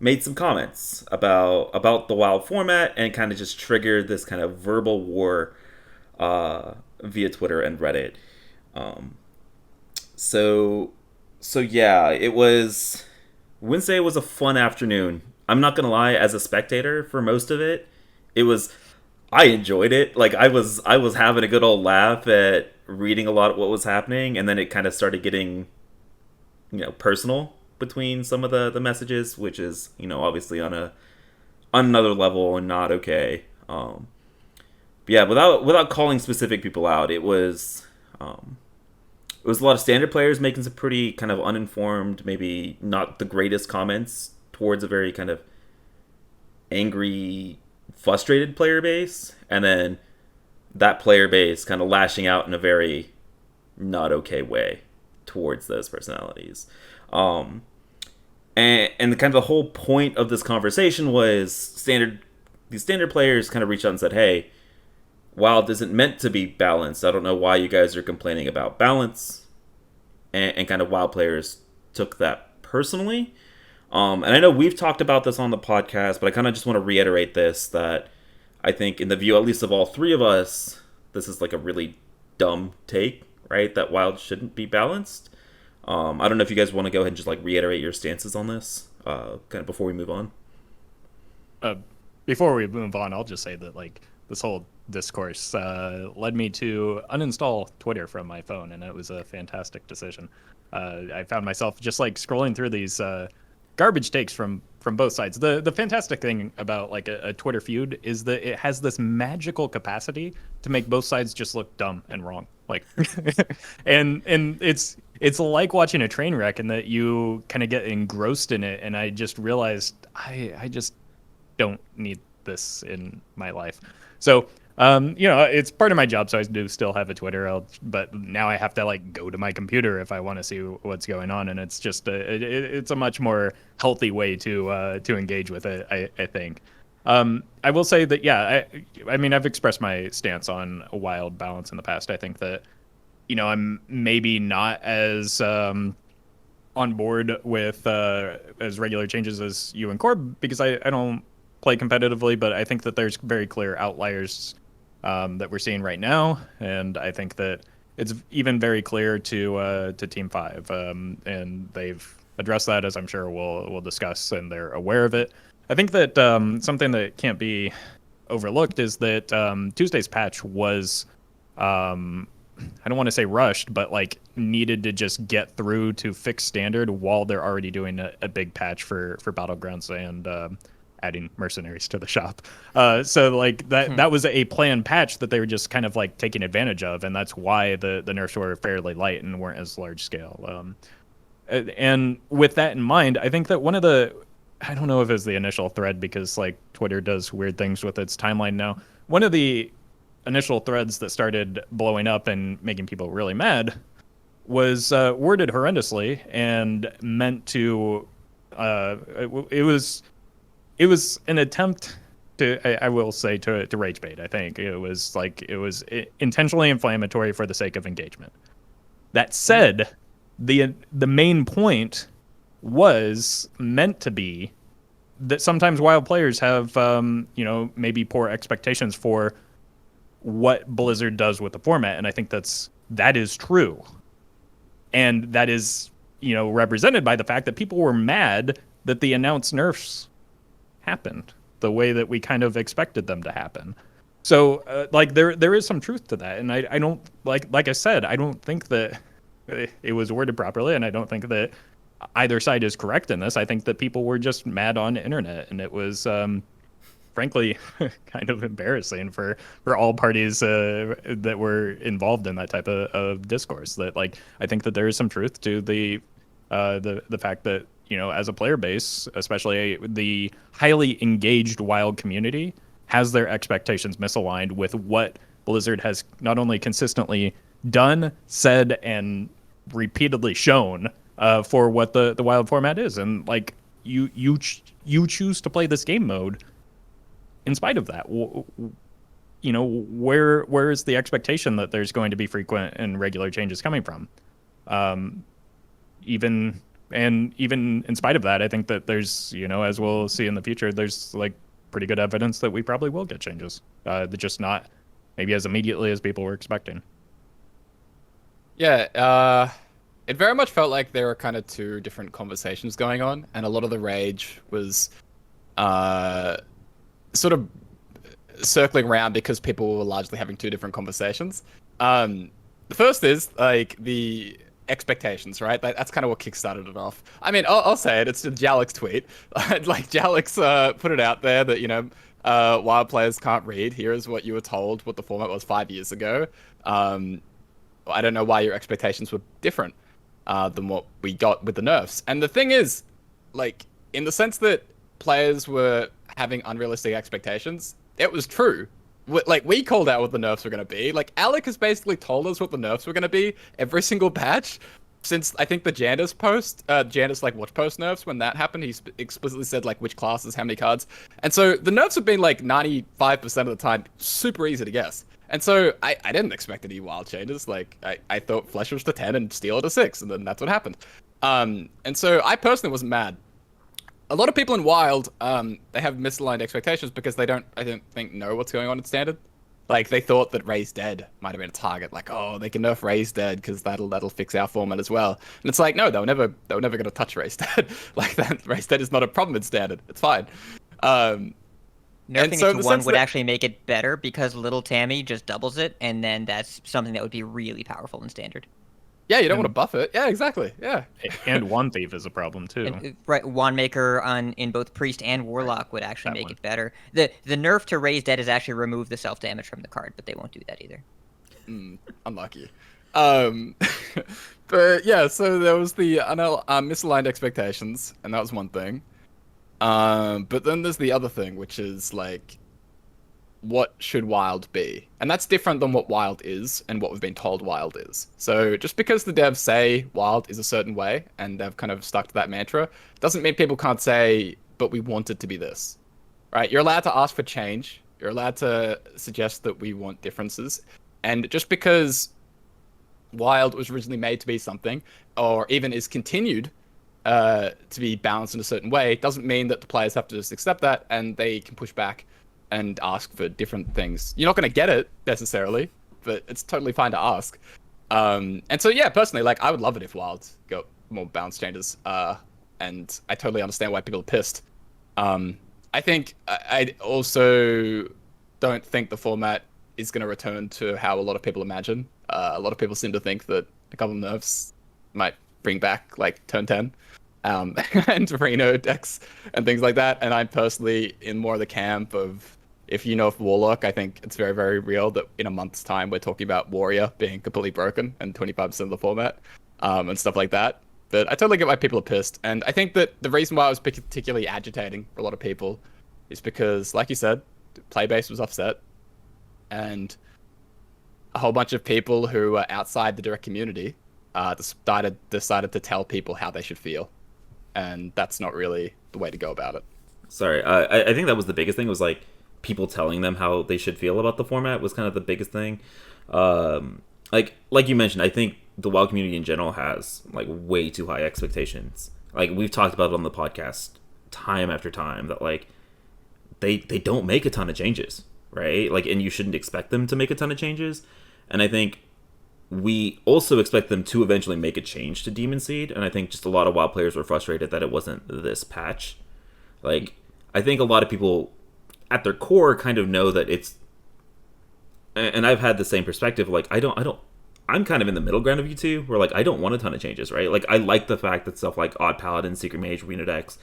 S1: made some comments about the Wild format, and kind of just triggered this kind of verbal war via Twitter and Reddit. So yeah, it was Wednesday was a fun afternoon. I'm not gonna lie, as a spectator for most of it, I enjoyed it. Like, I was having a good old laugh at reading a lot of what was happening, and then it kind of started getting, personal between some of the messages, which is, obviously on another level and not okay. But yeah, without calling specific people out, it was a lot of standard players making some pretty kind of uninformed, maybe not the greatest comments towards a very kind of angry, frustrated player base, and then that player base kind of lashing out in a very not okay way towards those personalities. And kind of the whole point of this conversation was these standard players kind of reached out and said, hey, Wild isn't meant to be balanced. I don't know why you guys are complaining about balance. And kind of Wild players took that personally. And I know we've talked about this on the podcast, but I kind of just want to reiterate this, that I think in the view, at least of all three of us, this is like a really dumb take, right? That Wild shouldn't be balanced. I don't know if you guys want to go ahead and just like reiterate your stances on this, kind of before we move on.
S4: Before we move on, I'll just say that like this whole discourse led me to uninstall Twitter from my phone, and it was a fantastic decision. I found myself just like scrolling through these garbage takes from both sides. The fantastic thing about like a Twitter feud is that it has this magical capacity to make both sides just look dumb and wrong. Like, and it's like watching a train wreck, and that you kind of get engrossed in it. And I just realized I just don't need this in my life. So, it's part of my job, so I do still have a Twitter. But now I have to like go to my computer if I want to see what's going on, and it's just it's a much more healthy way to engage with it, I think. I will say that I mean I've expressed my stance on a Wild balance in the past. I think that I'm maybe not as on board with as regular changes as you and Corb, because I don't play competitively, but I think that there's very clear outliers that we're seeing right now, and I think that it's even very clear to Team 5, and they've addressed that, as I'm sure we'll discuss, and they're aware of it. I think that something that can't be overlooked is that Tuesday's patch was, I don't want to say rushed, but like needed to just get through to fix standard while they're already doing a big patch for Battlegrounds adding mercenaries to the shop. So like that was a planned patch that they were just kind of like taking advantage of, and that's why the nerfs were fairly light and weren't as large scale. And with that in mind, I think that one of the, I don't know if it was the initial thread because like Twitter does weird things with its timeline now. One of the initial threads that started blowing up and making people really mad was worded horrendously and meant to. It was an attempt to, I will say, to rage bait. I think it was intentionally inflammatory for the sake of engagement. That said, the main point was meant to be that sometimes wild players have maybe poor expectations for what Blizzard does with the format, and I think that is true. And that is, represented by the fact that people were mad that the announced nerfs happened the way that we kind of expected them to happen. So, there is some truth to that, and I don't like I said, I don't think that it was worded properly, and I don't think that either side is correct in this. I think that people were just mad on the internet, and it was frankly kind of embarrassing for all parties that were involved in that type of discourse. That I think that there is some truth to the fact that as a player base, especially the highly engaged WoW community, has their expectations misaligned with what Blizzard has not only consistently done, said, and repeatedly shown for what the WoW format is. And you choose to play this game mode in spite of that. Where is the expectation that there's going to be frequent and regular changes coming from? Even in spite of that, I think that there's, as we'll see in the future, there's pretty good evidence that we probably will get changes. They're just not maybe as immediately as people were expecting.
S3: Yeah, it very much felt like there were kind of two different conversations going on, and a lot of the rage was sort of circling around because people were largely having two different conversations. The first is the expectations, right? That's kind of what kickstarted it off. I mean, I'll say it. It's a Jalix tweet. Jalix put it out there that wild players can't read. Here is what you were told, what the format was 5 years ago. I don't know why your expectations were different than what we got with the nerfs. And the thing is, in the sense that players were having unrealistic expectations, it was true. We called out what the nerfs were going to be. Alec has basically told us what the nerfs were going to be every single patch since I think the Janus post, watch post nerfs, when that happened, he explicitly said which classes, how many cards. And so the nerfs have been 95% of the time super easy to guess. And so I didn't expect any wild changes. I thought Flesh was to 10 and Steel to 6, and then that's what happened. And so I personally wasn't mad. A lot of people in Wild, they have misaligned expectations because they don't, I don't think, know what's going on in Standard. They thought that Raised Dead might have been a target. They can nerf Raised Dead because that'll fix our format as well. And it's no, they were never going to touch Raised Dead. That Raised Dead is not a problem in Standard. It's fine.
S2: Nerfing it to 1 would actually make it better because Little Tammy just doubles it, and then that's something that would be really powerful in Standard.
S3: Yeah, you don't want to buff it. Yeah, exactly. Yeah.
S4: And Wand Thief is a problem too.
S2: Right, Wand Maker in both Priest and Warlock would actually make it better. The nerf to Raise Dead is actually remove the self damage from the card, but they won't do that either.
S3: Unlucky. But yeah, so there was the misaligned expectations, and that was one thing. But then there's the other thing, which is what should Wild be? And that's different than what Wild is and what we've been told Wild is. So just because the devs say Wild is a certain way and they've kind of stuck to that mantra, doesn't mean people can't say, but we want it to be this. Right? You're allowed to ask for change. You're allowed to suggest that we want differences. And just because Wild was originally made to be something, or even is continued to be balanced in a certain way, doesn't mean that the players have to just accept that and they can push back and ask for different things. You're not going to get it necessarily, but it's totally fine to ask. And so, yeah, personally, I would love it if Wild got more balance changes. And I totally understand why people are pissed. I think I also don't think the format is going to return to how a lot of people imagine. A lot of people seem to think that a couple of nerfs might bring back turn 10. and Reno decks and things like that. And I'm personally in more of the camp of, if you know of Warlock, I think it's very, very real that in a month's time we're talking about Warrior being completely broken and 25% of the format, and stuff like that. But I totally get why people are pissed. And I think that the reason why it was particularly agitating for a lot of people is because, like you said, Playbase was upset. And a whole bunch of people who are outside the direct community decided to tell people how they should feel. And that's not really the way to go about it.
S1: Sorry, I think that was the biggest thing, was like people telling them how they should feel about the format was kind of the biggest thing. Like you mentioned, I think the WoW community in general has like way too high expectations. Like we've talked about it on the podcast time after time that like they don't make a ton of changes, right? Like, and you shouldn't expect them to make a ton of changes. And I think we also expect them to eventually make a change to Demon Seed, and I think just a lot of WoW players were frustrated that it wasn't this patch. Like, I think a lot of people at their core kind of know that it's, and I've had the same perspective. Like, I'm kind of in the middle ground of you two, where like I don't want a ton of changes, right? Like I like the fact that stuff like Odd Paladin, Secret Mage, Arena decks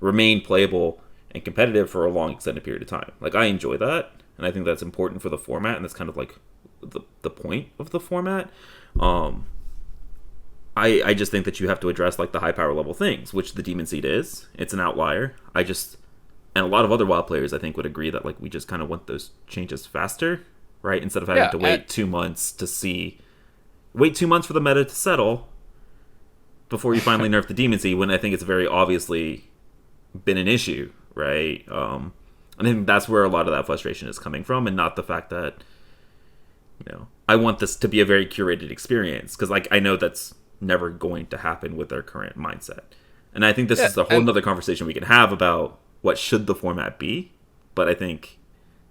S1: remain playable and competitive for a long extended period of time. Like I enjoy that, and I think that's important for the format, and that's kind of like the point of the format. I just think that you have to address like the high power level things, which the Demon Seed is. It's an outlier. And a lot of other WoW players I think would agree that like we just kind of want those changes faster, right? Instead of having to wait 2 months wait 2 months for the meta to settle before you finally nerf the Demon Seed, when I think it's very obviously been an issue, right? I think that's where a lot of that frustration is coming from, and not the fact that, you know, I want this to be a very curated experience, because like I know that's never going to happen with their current mindset. And I think this is a whole nother conversation we can have about what should the format be. But I think,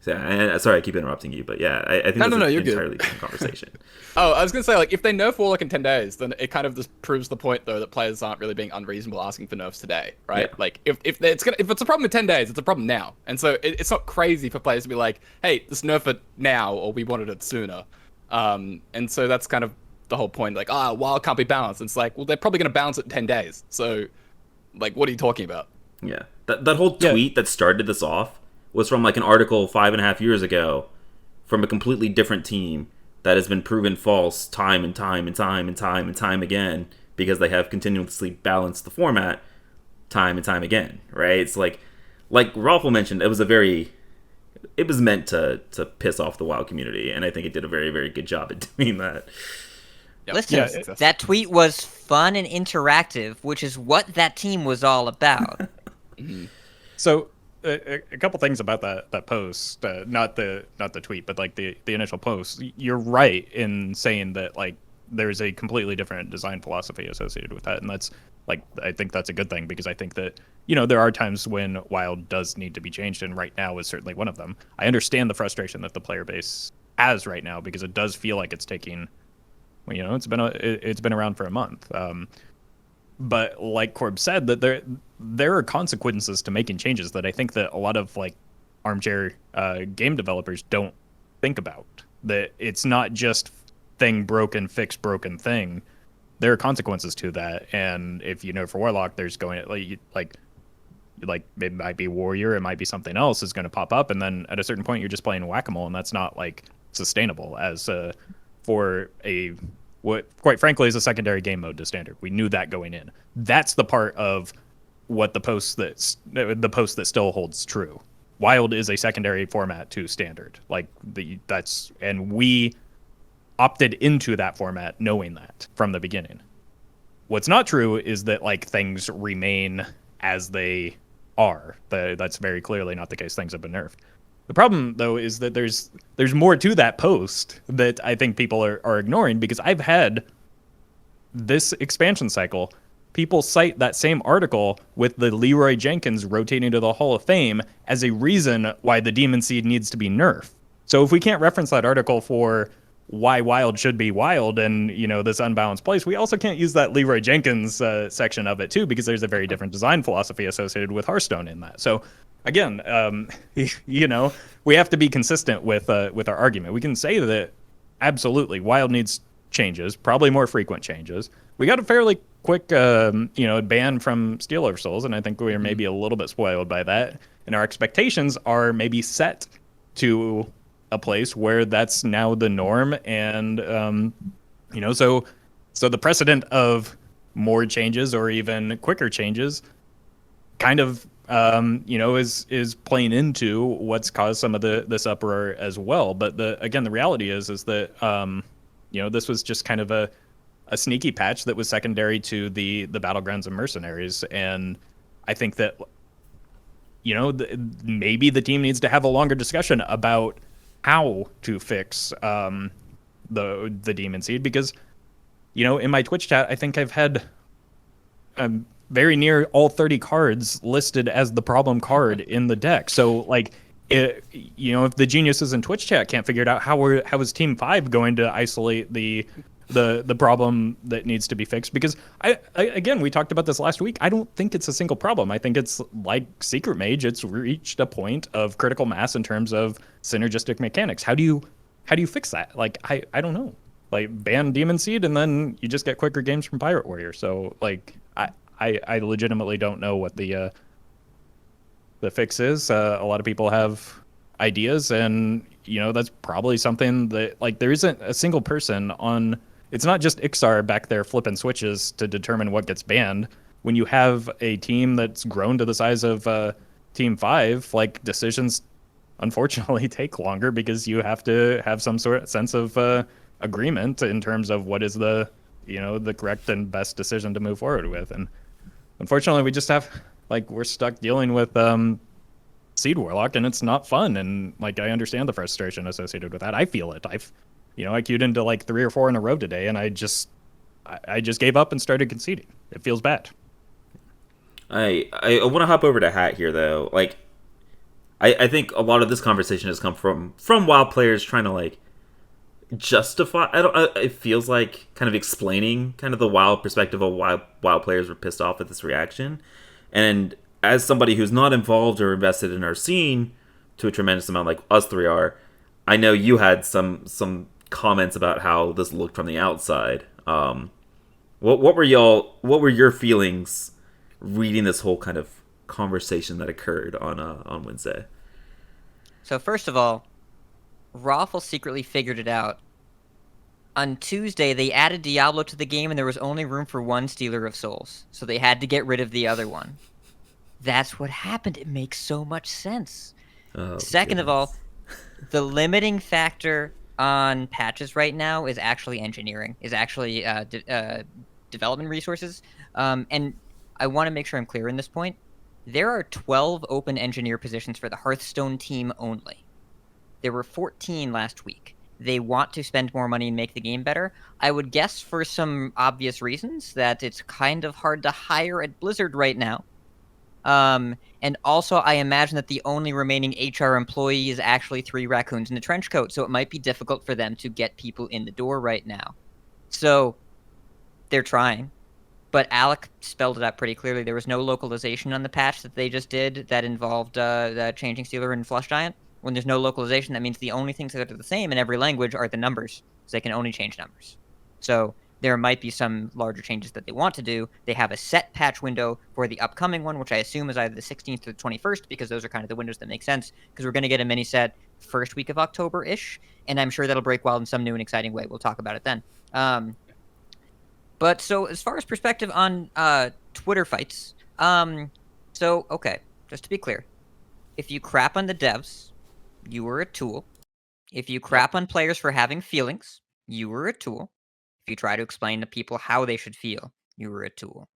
S1: and sorry I keep interrupting you, but yeah, I think that's an entirely different conversation.
S3: Oh, I was gonna say, like, if they nerf Warlock in 10 days, then it kind of just proves the point, though, that players aren't really being unreasonable asking for nerfs today, right? Yeah. Like, if it's a problem in 10 days, it's a problem now, and so it's not crazy for players to be like, hey, just nerf it now, or we wanted it sooner. And so that's kind of the whole point. Like, WoW can't be balanced. And it's like, well, they're probably gonna balance it in 10 days. So, like, what are you talking about?
S1: Yeah, that whole tweet that started this off was from like an article 5.5 years ago from a completely different team that has been proven false time and time and time and time and time again, because they have continuously balanced the format time and time again, right? It's like Roffle mentioned, it was meant to piss off the WoW community, and I think it did a very, very good job at doing that.
S2: Yep. Listen, that tweet was fun and interactive, which is what that team was all about.
S4: So a couple things about that post, not the tweet, but like the initial post. You're right in saying that like there's a completely different design philosophy associated with that, and that's like, I think that's a good thing, because I think that, you know, there are times when WoW does need to be changed, and right now is certainly one of them. I understand the frustration that the player base has right now, because it does feel like it's taking, well, you know, it's been around for a month. But like Corb said, that there are consequences to making changes that I think that a lot of like armchair game developers don't think about. That it's not just thing broken, fix broken thing. There are consequences to that, and if you know for Warlock, there's going like it might be Warrior, it might be something else is going to pop up, and then at a certain point you're just playing whack-a-mole, and that's not like sustainable as for what quite frankly is a secondary game mode to standard. We knew that going in. That's the part of what the post that still holds true. Wild is a secondary format to standard. Like and we opted into that format knowing that from the beginning. What's not true is that like things remain as they are. That's very clearly not the case. Things have been nerfed. The problem, though, is that there's more to that post that I think people are ignoring, because I've had this expansion cycle, people cite that same article with the Leroy Jenkins rotating to the Hall of Fame as a reason why the Demon Seed needs to be nerfed. So if we can't reference that article for why Wild should be Wild and, you know, this unbalanced place, we also can't use that Leroy Jenkins section of it, too, because there's a very different design philosophy associated with Hearthstone in that. So again, you know, we have to be consistent with our argument. We can say that absolutely Wild needs changes, probably more frequent changes. We got a fairly quick, ban from Steel Over Souls, and I think we are maybe a little bit spoiled by that. And our expectations are maybe set to a place where that's now the norm, and so the precedent of more changes or even quicker changes kind of is playing into what's caused some of this uproar as well. But the reality is that this was just kind of a sneaky patch that was secondary to the Battlegrounds and Mercenaries, and I think that maybe the team needs to have a longer discussion about how to fix the Demon Seed, because in my Twitch chat I think I've had very near all 30 cards listed as the problem card in the deck. So like, if the geniuses in Twitch chat can't figure it out, how is Team 5 going to isolate the problem that needs to be fixed? Because I again, we talked about this last week. I don't think it's a single problem. I think it's like Secret Mage. It's reached a point of critical mass in terms of synergistic mechanics. How do you fix that? Like, I don't know. Like, ban Demon Seed and then you just get quicker games from Pirate Warrior. So like, I legitimately don't know what the fix is. A lot of people have ideas, and that's probably something that, like, there isn't a single person on. It's not just Ixar back there flipping switches to determine what gets banned. When you have a team that's grown to the size of Team 5, like, decisions unfortunately take longer because you have to have some sort of sense of agreement in terms of what is the correct and best decision to move forward with. And unfortunately, we just have, like, we're stuck dealing with Seed Warlock, and it's not fun. And like, I understand the frustration associated with that. I feel it. I queued into like 3 or 4 in a row today, and I just gave up and started conceding. It feels bad.
S1: I want to hop over to Hat here, though. Like, I think a lot of this conversation has come from WoW players trying to, like, justify. It feels like kind of explaining kind of the WoW perspective of why WoW players were pissed off at this reaction. And as somebody who's not involved or invested in our scene to a tremendous amount, like us three are, I know you had some comments about how this looked from the outside. What were your feelings reading this whole kind of conversation that occurred on Wednesday?
S2: So first of all, Roffle secretly figured it out. On Tuesday, they added Diablo to the game, and there was only room for one Stealer of Souls, so they had to get rid of the other one. That's what happened. It makes so much sense.
S1: Oh,
S2: Second
S1: goodness.
S2: of all, the limiting factor on patches right now is actually engineering, is actually development resources. And I want to make sure I'm clear in this point. There are 12 open engineer positions for the Hearthstone team only. There were 14 last week. They want to spend more money and make the game better. I would guess for some obvious reasons that it's kind of hard to hire at Blizzard right now. And also, I imagine that the only remaining HR employee is actually 3 raccoons in a trench coat, so it might be difficult for them to get people in the door right now. So, they're trying. But Alec spelled it out pretty clearly. There was no localization on the patch that they just did that involved changing Stealer and Flush Giant. When there's no localization, that means the only things that are the same in every language are the numbers, so they can only change numbers. So there might be some larger changes that they want to do. They have a set patch window for the upcoming one, which I assume is either the 16th or the 21st, because those are kind of the windows that make sense, because we're going to get a mini set first week of October-ish, and I'm sure that'll break wild in some new and exciting way. We'll talk about it then. But so as far as perspective on Twitter fights, okay, just to be clear, if you crap on the devs, you were a tool. If you crap on players for having feelings, you were a tool. If you try to explain to people how they should feel, you were a tool.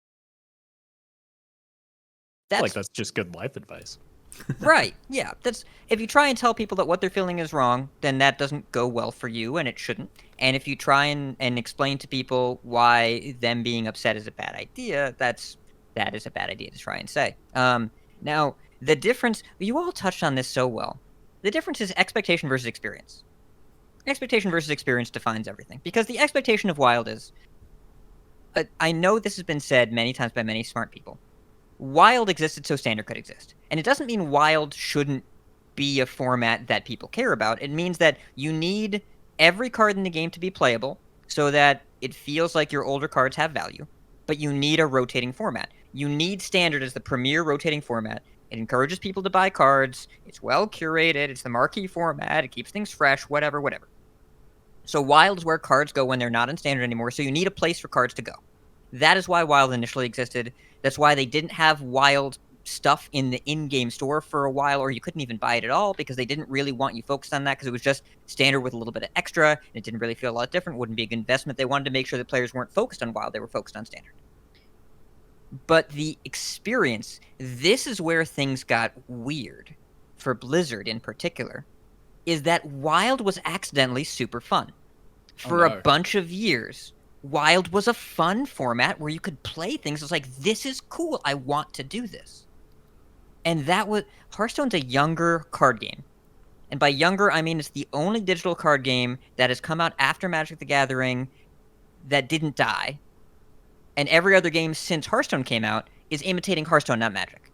S4: That's just good life advice.
S2: Right, yeah. That's if you try and tell people that what they're feeling is wrong, then that doesn't go well for you, and it shouldn't. And if you try and explain to people why them being upset is a bad idea, that is a bad idea to try and say. Now, the difference, you all touched on this so well. The difference is expectation versus experience. Expectation versus experience defines everything. Because the expectation of Wild is... I know this has been said many times by many smart people. Wild existed so Standard could exist. And it doesn't mean Wild shouldn't be a format that people care about. It means that you need every card in the game to be playable, so that it feels like your older cards have value, but you need a rotating format. You need Standard as the premier rotating format. It encourages people to buy cards. It's well curated. It's the marquee format. It keeps things fresh, whatever. So Wild is where cards go when they're not in Standard anymore, so you need a place for cards to go. That is why Wild initially existed. That's why they didn't have Wild stuff in the in-game store for a while, or you couldn't even buy it at all, because they didn't really want you focused on that, because it was just Standard with a little bit of extra, and it didn't really feel a lot different. Wouldn't be a good investment. They wanted to make sure that players weren't focused on Wild, they were focused on Standard. But the experience, this is where things got weird, for Blizzard in particular, is that Wild was accidentally super fun. For a bunch of years, Wild was a fun format where you could play things. It's like, this is cool. I want to do this. And Hearthstone's a younger card game. And by younger, I mean it's the only digital card game that has come out after Magic the Gathering that didn't die. And every other game since Hearthstone came out is imitating Hearthstone, not Magic.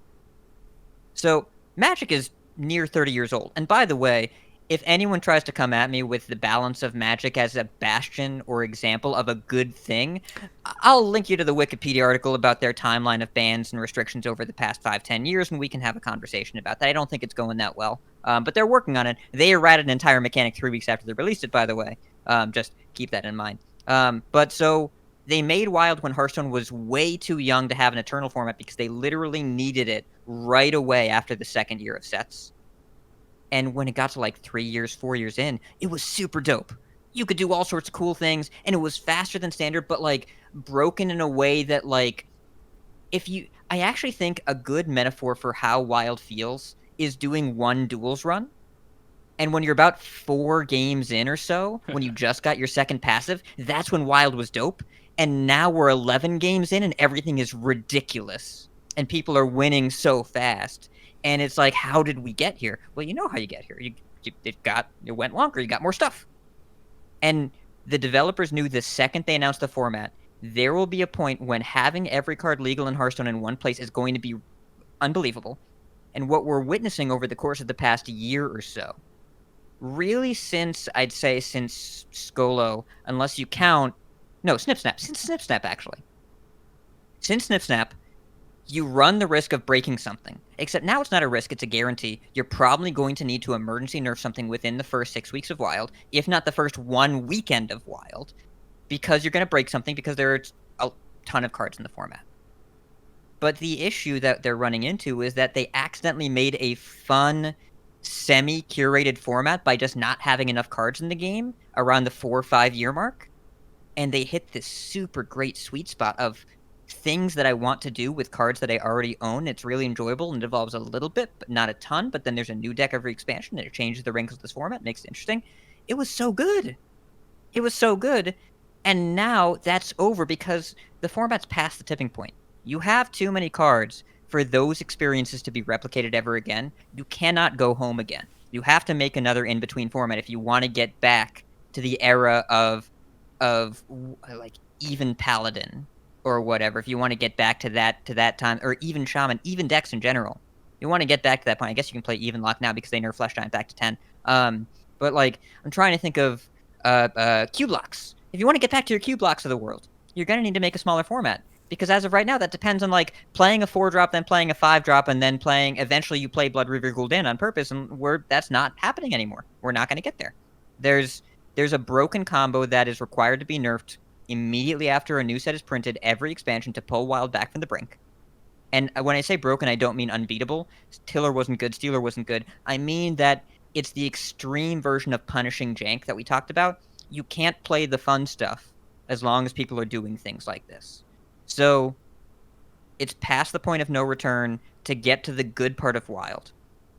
S2: So Magic is near 30 years old. And by the way, if anyone tries to come at me with the balance of Magic as a bastion or example of a good thing, I'll link you to the Wikipedia article about their timeline of bans and restrictions over the past 5-10 years, and we can have a conversation about that. I don't think it's going that well, but they're working on it. They errated an entire mechanic 3 weeks after they released it, by the way. Just keep that in mind. But so they made Wild when Hearthstone was way too young to have an Eternal format, because they literally needed it right away after the second year of sets. And when it got to like 3 years, 4 years in, it was super dope. You could do all sorts of cool things, and it was faster than Standard, but like broken in a way that like, I actually think a good metaphor for how Wild feels is doing one duels run. And when you're about 4 games in or so, when you just got your second passive, that's when Wild was dope. And now we're 11 games in, and everything is ridiculous. And people are winning so fast. And it's like, how did we get here? Well, you know how you get here. It went longer. You got more stuff. And the developers knew the second they announced the format, there will be a point when having every card legal in Hearthstone in one place is going to be unbelievable. And what we're witnessing over the course of the past year or so, really since Skolo, unless you count... No, Snip Snap. Since Snip Snap, actually. Since Snip Snap, you run the risk of breaking something. Except now it's not a risk, it's a guarantee. You're probably going to need to emergency nerf something within the first 6 weeks of Wild, if not the first 1 weekend of Wild, because you're going to break something, because there are a ton of cards in the format. But the issue that they're running into is that they accidentally made a fun, semi-curated format by just not having enough cards in the game around the 4 or 5 year mark. And they hit this super great sweet spot of things that I want to do with cards that I already own. It's really enjoyable and evolves a little bit, but not a ton. But then there's a new deck every expansion, and it changes the wrinkles of this format, makes it interesting. It was so good. It was so good. And now that's over, because the format's past the tipping point. You have too many cards for those experiences to be replicated ever again. You cannot go home again. You have to make another in-between format if you want to get back to the era of like even Paladin or whatever. If you want to get back to that time, or even Shaman, even decks in general, you want to get back to that point. I guess you can play even Lock now because they nerf Flesh Giant back to 10. But like, I'm trying to think of cube blocks. If you want to get back to your cube blocks of the world, you're gonna need to make a smaller format, because as of right now, that depends on like playing a 4-drop, then playing a 5-drop, and then eventually you play Blood River Gul'dan on purpose, and that's not happening anymore. We're not gonna get there. There's a broken combo that is required to be nerfed immediately after a new set is printed every expansion to pull Wild back from the brink. And when I say broken, I don't mean unbeatable. Tiller wasn't good, Stealer wasn't good. I mean that it's the extreme version of punishing jank that we talked about. You can't play the fun stuff as long as people are doing things like this. So it's past the point of no return to get to the good part of Wild.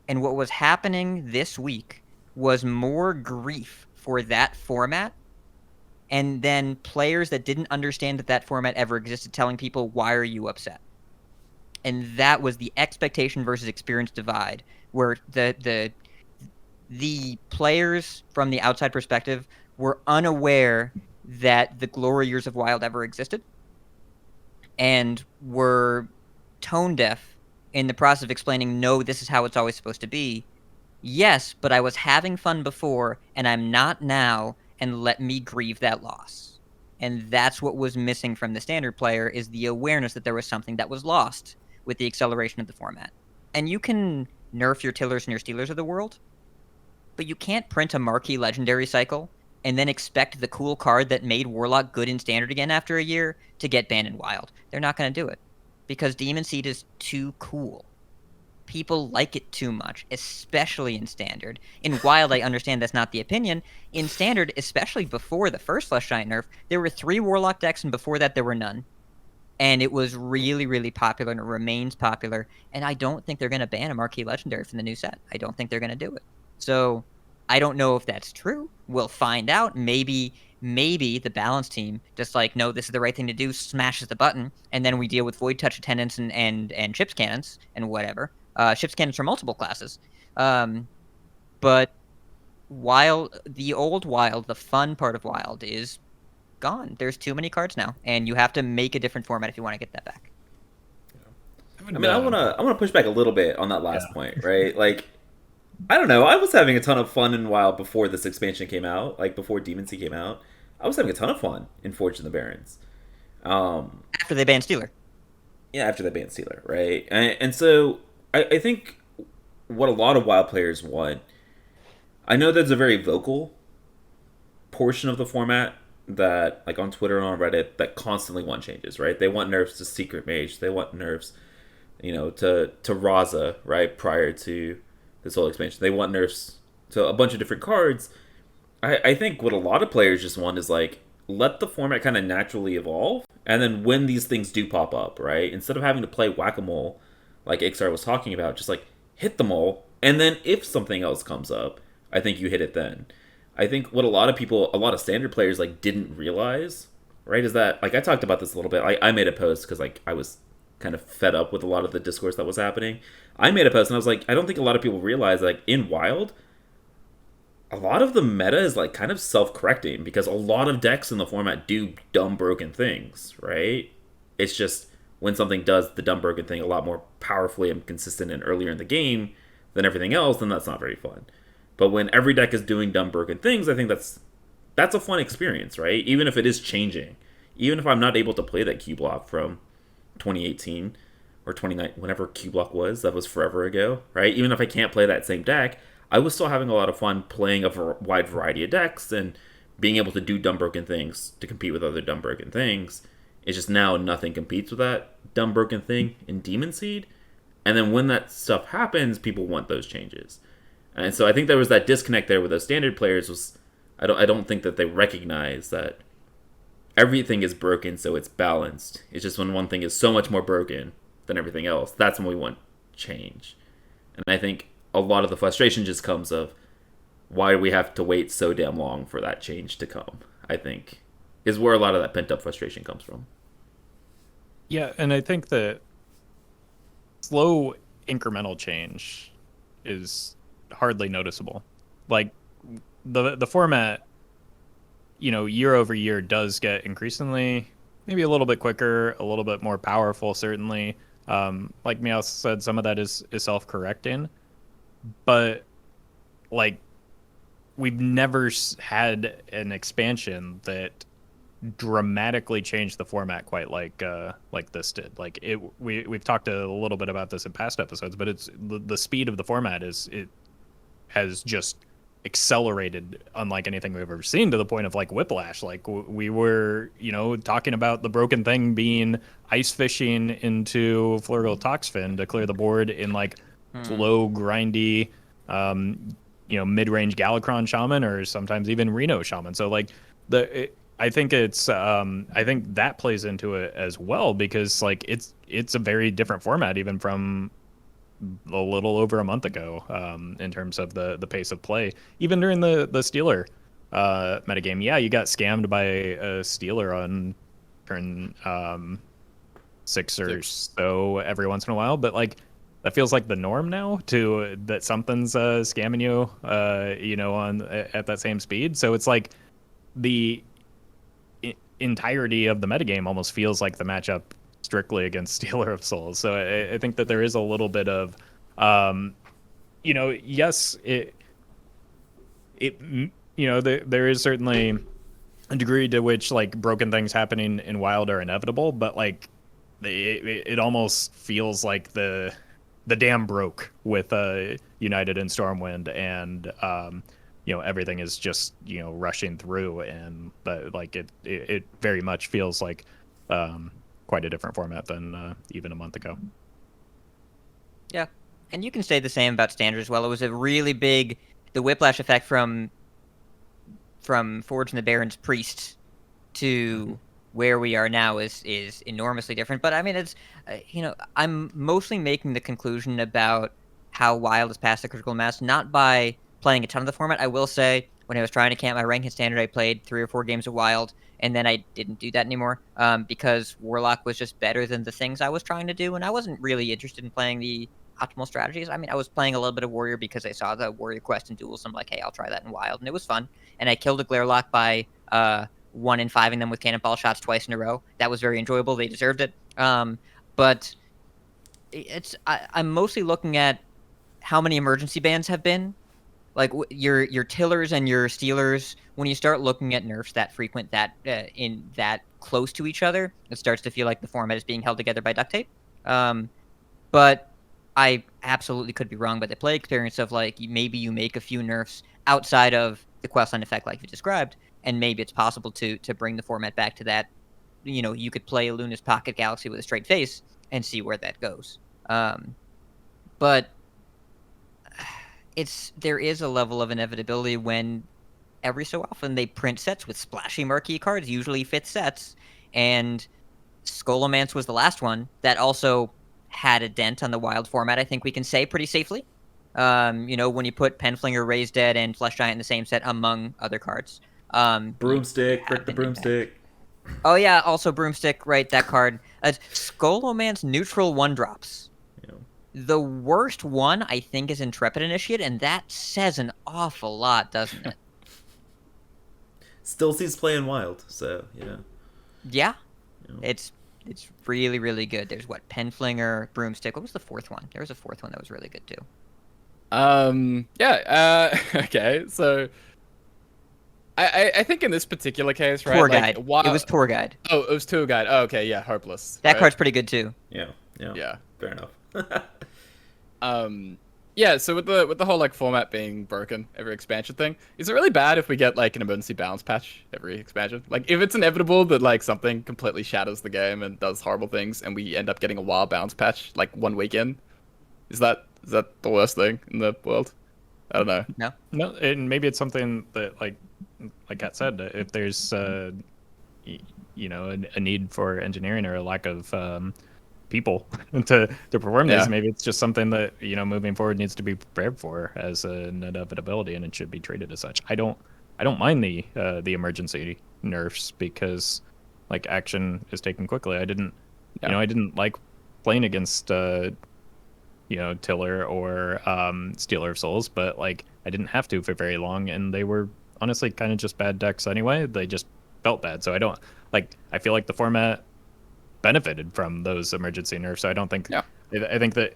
S2: And what was happening this week was more grief for that format, and then players that didn't understand that format ever existed telling people, why are you upset? And that was the expectation versus experience divide, where the players from the outside perspective were unaware that the glory years of Wild ever existed, and were tone deaf in the process of explaining, no, this is how it's always supposed to be. Yes, but I was having fun before, and I'm not now, and let me grieve that loss. And that's what was missing from the standard player, is the awareness that there was something that was lost with the acceleration of the format. And you can nerf your Tillers and your Stealers of the world, but you can't print a marquee legendary cycle and then expect the cool card that made Warlock good in Standard again after a year to get banned in Wild. They're not going to do it because Demon Seed is too cool. People like it too much, especially in Standard. In Wild, I understand that's not the opinion. In Standard, especially before the first Flesh Giant nerf, there were 3 Warlock decks, and before that there were none. And it was really, really popular, and it remains popular. And I don't think they're going to ban a Marquee Legendary from the new set. I don't think they're going to do it. So I don't know if that's true. We'll find out. Maybe the balance team just like, no, this is the right thing to do, smashes the button, and then we deal with Void Touch attendants and Chips Cannons and whatever. Chips Cannons for multiple classes. But Wild, the old Wild, the fun part of Wild is gone. There's too many cards now, and you have to make a different format if you want to get that back.
S1: I mean, I wanna push back a little bit on that last point, right? Like, I don't know. I was having a ton of fun in Wild before this expansion came out, like before Demon Sea came out. I was having a ton of fun in Forge of the Barons.
S2: After they banned Stealer.
S1: Yeah, after they banned Stealer, right? And so I think what a lot of Wild players want, I know there's a very vocal portion of the format that, like on Twitter and on Reddit, that constantly want changes, right? They want nerfs to Secret Mage. They want nerfs, to Raza, right, prior to this whole expansion. They want nerfs to a bunch of different cards. I think what a lot of players just want is, like, let the format kind of naturally evolve, and then when these things do pop up, right, instead of having to play whack-a-mole, like Ixar was talking about, just, like, hit them all, and then if something else comes up, I think you hit it then. I think what a lot of standard players, like, didn't realize, right, is that, like, I talked about this a little bit. I made a post because, like, I was kind of fed up with a lot of the discourse that was happening. I made a post and I was like, I don't think a lot of people realize, like, in Wild, a lot of the meta is, like, kind of self-correcting because a lot of decks in the format do dumb broken things, right? It's just when something does the dumb broken thing a lot more powerfully and consistent and earlier in the game than everything else, then that's not very fun. But when every deck is doing dumb broken things, I think that's a fun experience, right? Even if it is changing. Even if I'm not able to play that Q block from 2018 or 2019, whenever Q block was, that was forever ago, right? Even if I can't play that same deck, I was still having a lot of fun playing a wide variety of decks and being able to do dumb broken things to compete with other dumb broken things. It's just now nothing competes with that dumb broken thing in Demon Seed. And then when that stuff happens, people want those changes. And so I think there was that disconnect there with those standard players. Was I don't think that they recognize that everything is broken, so it's balanced. It's just when one thing is so much more broken than everything else, that's when we want change. And I think a lot of the frustration just comes of, why do we have to wait so damn long for that change to come? I think is where a lot of that pent up frustration comes from.
S4: Yeah, and I think that slow incremental change is hardly noticeable. Like the format, year over year does get increasingly maybe a little bit quicker, a little bit more powerful, certainly. Like Meow said, some of that is self-correcting, but like we've never had an expansion that dramatically changed the format quite like this did. Like we've talked a little bit about this in past episodes, but it's the speed of the format has just accelerated unlike anything we've ever seen, to the point of like whiplash. Like we were talking about the broken thing being ice fishing into Flurgle Toxfin to clear the board in like slow grindy mid-range Galakron Shaman or sometimes even Reno Shaman. So like I think that plays into it as well, because like it's a very different format even from a little over a month ago, in terms of the pace of play. Even during the Stealer metagame, yeah, you got scammed by a Stealer on turn 6 or so every once in a while, but like that feels like the norm now, that something's scamming you, on at that same speed. So it's like the entirety of the metagame almost feels like the matchup strictly against Stealer of Souls. So I think that there is a little bit of, yes, there is certainly a degree to which like broken things happening in Wild are inevitable, but like it almost feels like the dam broke with United and Stormwind, and everything is just rushing through, and like it very much feels like quite a different format than even a month ago.
S2: Yeah, and you can say the same about Standard as well. It was a really big the whiplash effect from Forge and the Baron's Priest to where we are now is enormously different. But I mean, it's I'm mostly making the conclusion about how Wild is past the critical mass, not by playing a ton of the format. I will say, when I was trying to camp my rank in Standard, I played 3 or 4 games of Wild, and then I didn't do that anymore because Warlock was just better than the things I was trying to do, and I wasn't really interested in playing the optimal strategies. I mean, I was playing a little bit of Warrior because I saw the Warrior quest in duels. So I'm like, hey, I'll try that in Wild, and it was fun. And I killed a Glarelock by 1 in 5ing them with cannonball shots twice in a row. That was very enjoyable. They deserved it. But I'm mostly looking at how many emergency bans have been. Like your tillers and your stealers, when you start looking at nerfs that frequent, that in that close to each other, it starts to feel like the format is being held together by duct tape. But I absolutely could be wrong. But the play experience of like maybe you make a few nerfs outside of the questline effect, like you described, and maybe it's possible to bring the format back to that. You could play Luna's Pocket Galaxy with a straight face and see where that goes. But there is a level of inevitability when every so often they print sets with splashy marquee cards, usually 5th sets, and Scholomance was the last one that also had a dent on the Wild format, I think we can say pretty safely. When you put Penflinger, Raised Dead, and Flesh Giant in the same set, among other cards.
S1: Broomstick, Brick the Broomstick.
S2: Oh yeah, also Broomstick, right, that card. Scholomance neutral 1-drops. The worst one, I think, is Intrepid Initiate, and that says an awful lot, doesn't it?
S1: Still sees play in Wild, so yeah.
S2: Yeah, it's really, really good. There's Penflinger, Broomstick. What was the 4th one? There was a 4th one that was really good too.
S3: Okay, so I think in this particular case, right?
S2: Tour guide. It was tour guide.
S3: Oh, it was tour guide. Oh, okay, yeah, hopeless.
S2: That card's pretty good too.
S1: Yeah. Fair enough.
S3: Yeah, so with the whole like format being broken every expansion thing, is it really bad if we get like an emergency balance patch every expansion? Like if it's inevitable that like something completely shatters the game and does horrible things and we end up getting a wild balance patch like 1 week in, is that the worst thing in the world? I don't know.
S4: No, and maybe it's something that like Kat said, if there's a need for engineering or a lack of people to perform these, maybe it's just something that moving forward needs to be prepared for as an inevitability, and it should be treated as such. I don't mind the emergency nerfs because like action is taken quickly. I didn't like playing against Tiller or Stealer of Souls, but like I didn't have to for very long, and they were honestly kind of just bad decks anyway. They just felt bad, so I feel like the format benefited from those emergency nerfs. So I don't think I think that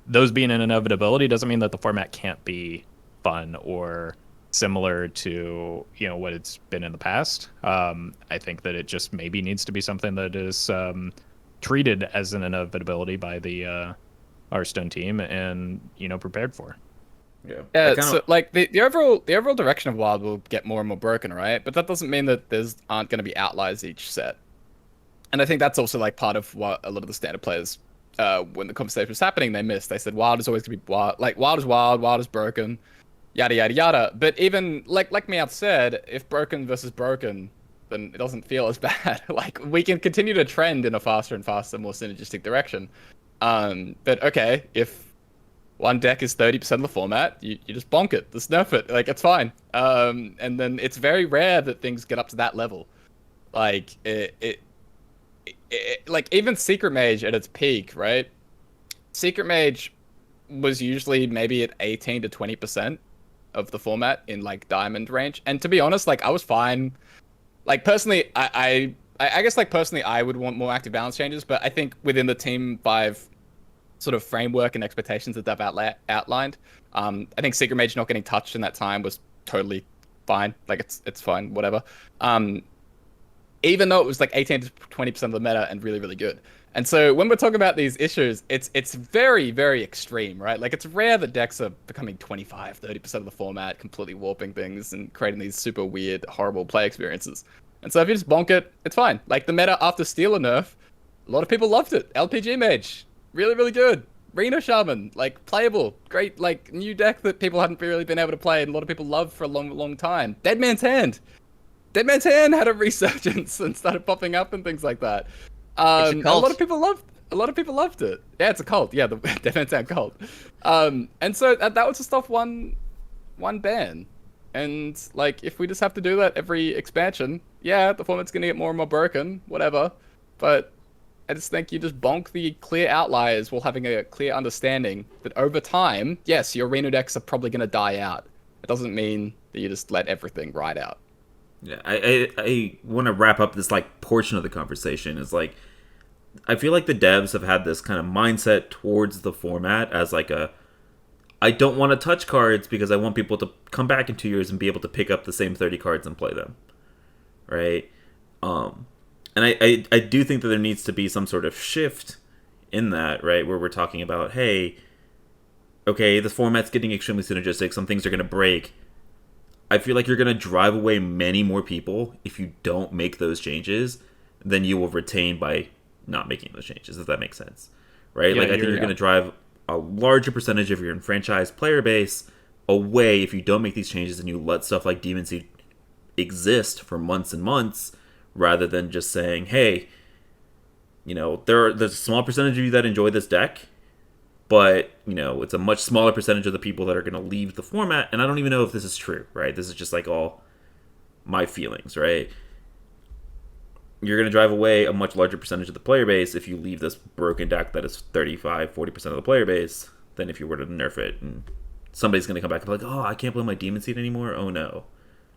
S4: those being an inevitability doesn't mean that the format can't be fun or similar to what it's been in the past. I think that it just maybe needs to be something that is treated as an inevitability by the Hearthstone team and prepared for.
S3: Yeah. So like the overall direction of Wild will get more and more broken, right? But that doesn't mean that aren't going to be outliers each set. And I think that's also like part of what a lot of the standard players, when the conversation was happening, they missed. They said Wild is always going to be wild, like Wild is broken, yada yada yada. But even like Meowth said, if broken versus broken, then it doesn't feel as bad. Like we can continue to trend in a faster and faster, more synergistic direction. But okay, if one deck is 30% of the format, you just bonk it, just nerf it, like it's fine. And then it's very rare that things get up to that level. Like like even Secret Mage at its peak, right? Secret Mage was usually maybe at 18 to 20% of the format in like Diamond range. And to be honest, like I was fine. Like personally, I guess like personally I would want more active balance changes, but I think within the Team 5 sort of framework and expectations that they've outlined, I think Secret Mage not getting touched in that time was totally fine. Like it's fine, whatever. Even though it was like 18 to 20% of the meta and really, really good. And so when we're talking about these issues, it's very, very extreme, right? Like it's rare that decks are becoming 25, 30% of the format, completely warping things and creating these super weird, horrible play experiences. And so if you just bonk it, it's fine. Like the meta after Stealer nerf, a lot of people loved it. LPG Mage, really, really good. Reno Shaman, like playable, great, like new deck that people hadn't really been able to play and a lot of people loved for a long, long time. Dead Man's Hand. Dead Man's Hand had a resurgence and started popping up and things like that.
S2: It's a
S3: A
S2: cult.
S3: lot of people loved it. Yeah, it's a cult. Yeah, the Dead Man's Hand cult. And so that was just off one ban. And like if we just have to do that every expansion, yeah, the format's gonna get more and more broken, whatever. But I just think you just bonk the clear outliers while having a clear understanding that over time, yes, your Reno decks are probably gonna die out. It doesn't mean that you just let everything ride out.
S1: Yeah, I want to wrap up this like portion of the conversation. Is like I feel like the devs have had this kind of mindset towards the format as like I don't want to touch cards because I want people to come back in 2 years and be able to pick up the same 30 cards and play them, right? And I do think that there needs to be some sort of shift in that, right, where we're talking about, hey, okay, the format's getting extremely synergistic, some things are going to break. I feel like you're going to drive away many more people if you don't make those changes than you will retain by not making those changes, if that makes sense. Right?
S4: Yeah,
S1: like, I think you're going to drive a larger percentage of your enfranchised player base away if you don't make these changes and you let stuff like Demon Seed exist for months and months rather than just saying, hey, you know, there's a small percentage of you that enjoy this deck, but, you know, it's a much smaller percentage of the people that are going to leave the format, and I don't even know if this is true, right? This is just, like, all my feelings, right? You're going to drive away a much larger percentage of the player base if you leave this broken deck that is 35-40% of the player base than if you were to nerf it, and somebody's going to come back and be like, oh, I can't play my Demon Seed anymore? Oh, no.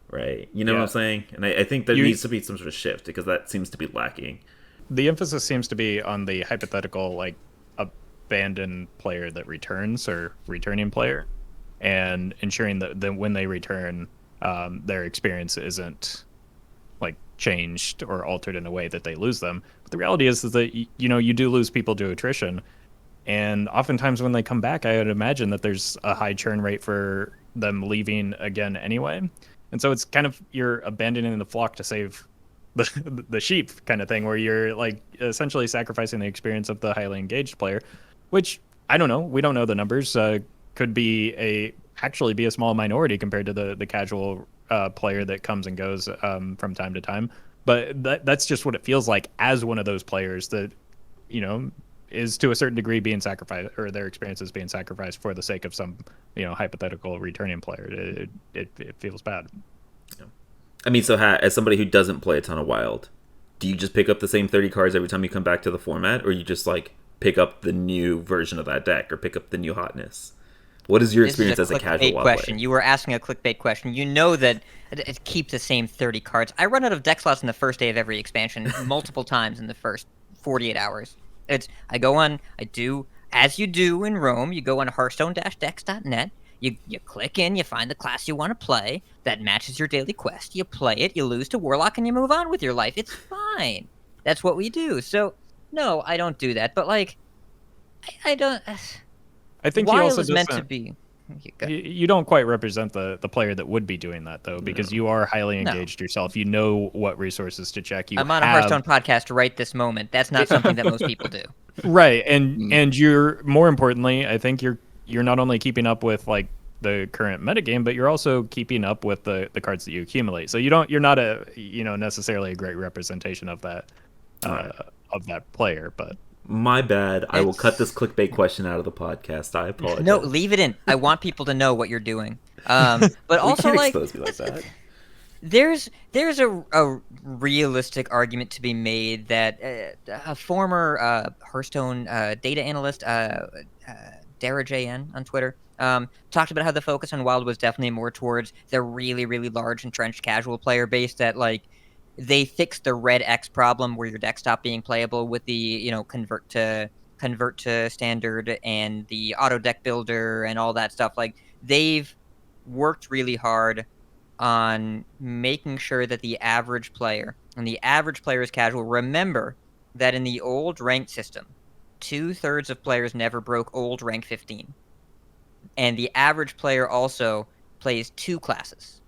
S1: Right? You know what I'm saying? And I think there needs to be some sort of shift, because that seems to be lacking.
S4: The emphasis seems to be on the hypothetical, like, abandoned player that returns or returning player, and ensuring that when they return, their experience isn't like changed or altered in a way that they lose them. But the reality is that you do lose people to attrition, and oftentimes when they come back, I would imagine that there's a high churn rate for them leaving again anyway. And so it's kind of you're abandoning the flock to save the sheep kind of thing, where you're like essentially sacrificing the experience of the highly engaged player, which I don't know. We don't know the numbers. Could be actually be a small minority compared to the casual player that comes and goes from time to time. But that's just what it feels like as one of those players that, you know, is to a certain degree being sacrificed, or their experience is being sacrificed for the sake of some, you know, hypothetical returning player. It feels bad.
S1: Yeah. I mean, so as somebody who doesn't play a ton of Wild, do you just pick up the same 30 cards every time you come back to the format, or you just like pick up the new version of that deck or pick up the new hotness? What is your experience as a casual Wild
S2: question.
S1: player?
S2: You were asking a clickbait question. You know that it keeps the same 30 cards. I run out of deck slots in the first day of every expansion multiple times in the first 48 hours. I go on, I do, as you do in Rome, you go on hearthstone-decks.net, you click in, you find the class you want to play that matches your daily quest, you play it, you lose to Warlock, and you move on with your life. It's fine. That's what we do. So, no, I don't do that. But, like, I don't...
S4: I think
S2: Wild
S4: he also
S2: is meant to be...
S4: You don't quite represent the player that would be doing that, though, because you are highly engaged yourself. You know what resources to check.
S2: I'm on a Hearthstone podcast right this moment. That's not something that most people do.
S4: Right, and you're, more importantly, I think you're not only keeping up with like the current metagame, but you're also keeping up with the cards that you accumulate. So you're not necessarily a great representation of that of that player, but.
S1: My bad. I will cut this clickbait question out of the podcast. I apologize.
S2: No, leave it in. I want people to know what you're doing. But also,
S1: can't
S2: like,
S1: expose me like that.
S2: there's a realistic argument to be made that a former Hearthstone data analyst, DaraJN on Twitter, talked about how the focus on Wild was definitely more towards the really, really large entrenched casual player base that, like, they fixed the red X problem where your deck stopped being playable with the, you know, convert to standard and the auto deck builder and all that stuff. Like, they've worked really hard on making sure that the average player, and the average player is casual, remember that in the old ranked system, 2/3 of players never broke old rank 15. And the average player also plays 2 classes.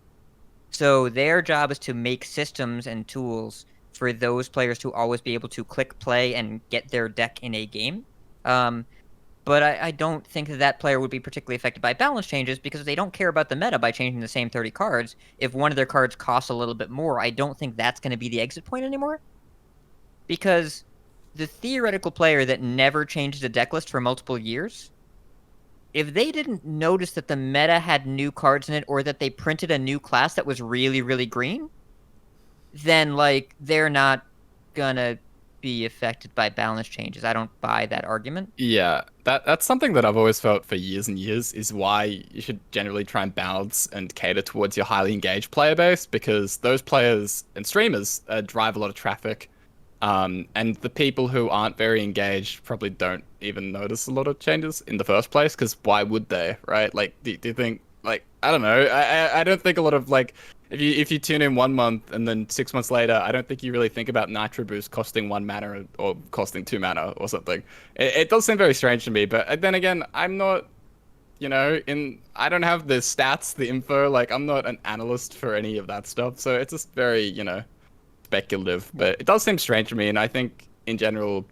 S2: So their job is to make systems and tools for those players to always be able to click play and get their deck in a game. But I don't think that player would be particularly affected by balance changes because they don't care about the meta by changing the same 30 cards. If one of their cards costs a little bit more, I don't think that's going to be the exit point anymore. Because the theoretical player that never changes a deck list for multiple years, if they didn't notice that the meta had new cards in it or that they printed a new class that was really, really green, then, like, they're not gonna be affected by balance changes. I don't buy that argument.
S3: Yeah, that's something that I've always felt for years and years is why you should generally try and balance and cater towards your highly engaged player base, because those players and streamers drive a lot of traffic. And the people who aren't very engaged probably don't even notice a lot of changes in the first place, because why would they, right? Like, do you think, like, I don't know, I don't think a lot of, like, if you tune in 1 month and then 6 months later, I don't think you really think about Nitro Boost costing 1 mana or costing 2 mana or something. It does seem very strange to me, but then again, I'm not, I don't have the stats, the info, like, I'm not an analyst for any of that stuff, so it's just very, speculative, but it does seem strange to me, and I think in general,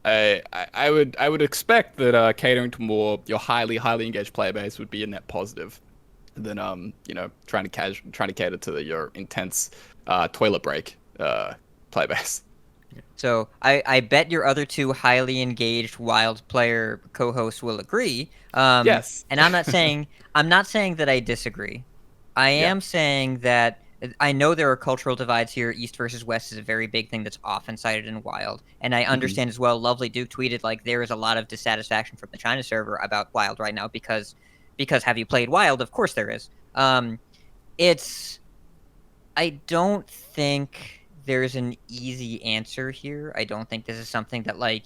S3: I would expect that catering to more your highly engaged player base would be a net positive than trying to cater to your intense toilet break player base.
S2: So I bet your other 2 highly engaged wild player co-hosts will agree.
S3: Yes.
S2: And I'm not saying that I disagree. I am saying that I know there are cultural divides here. East versus West is a very big thing that's often cited in Wild. And I understand as well, Lovely Duke tweeted, like, there is a lot of dissatisfaction from the China server about Wild right now because have you played Wild? Of course there is. I don't think there's an easy answer here. I don't think this is something that, like,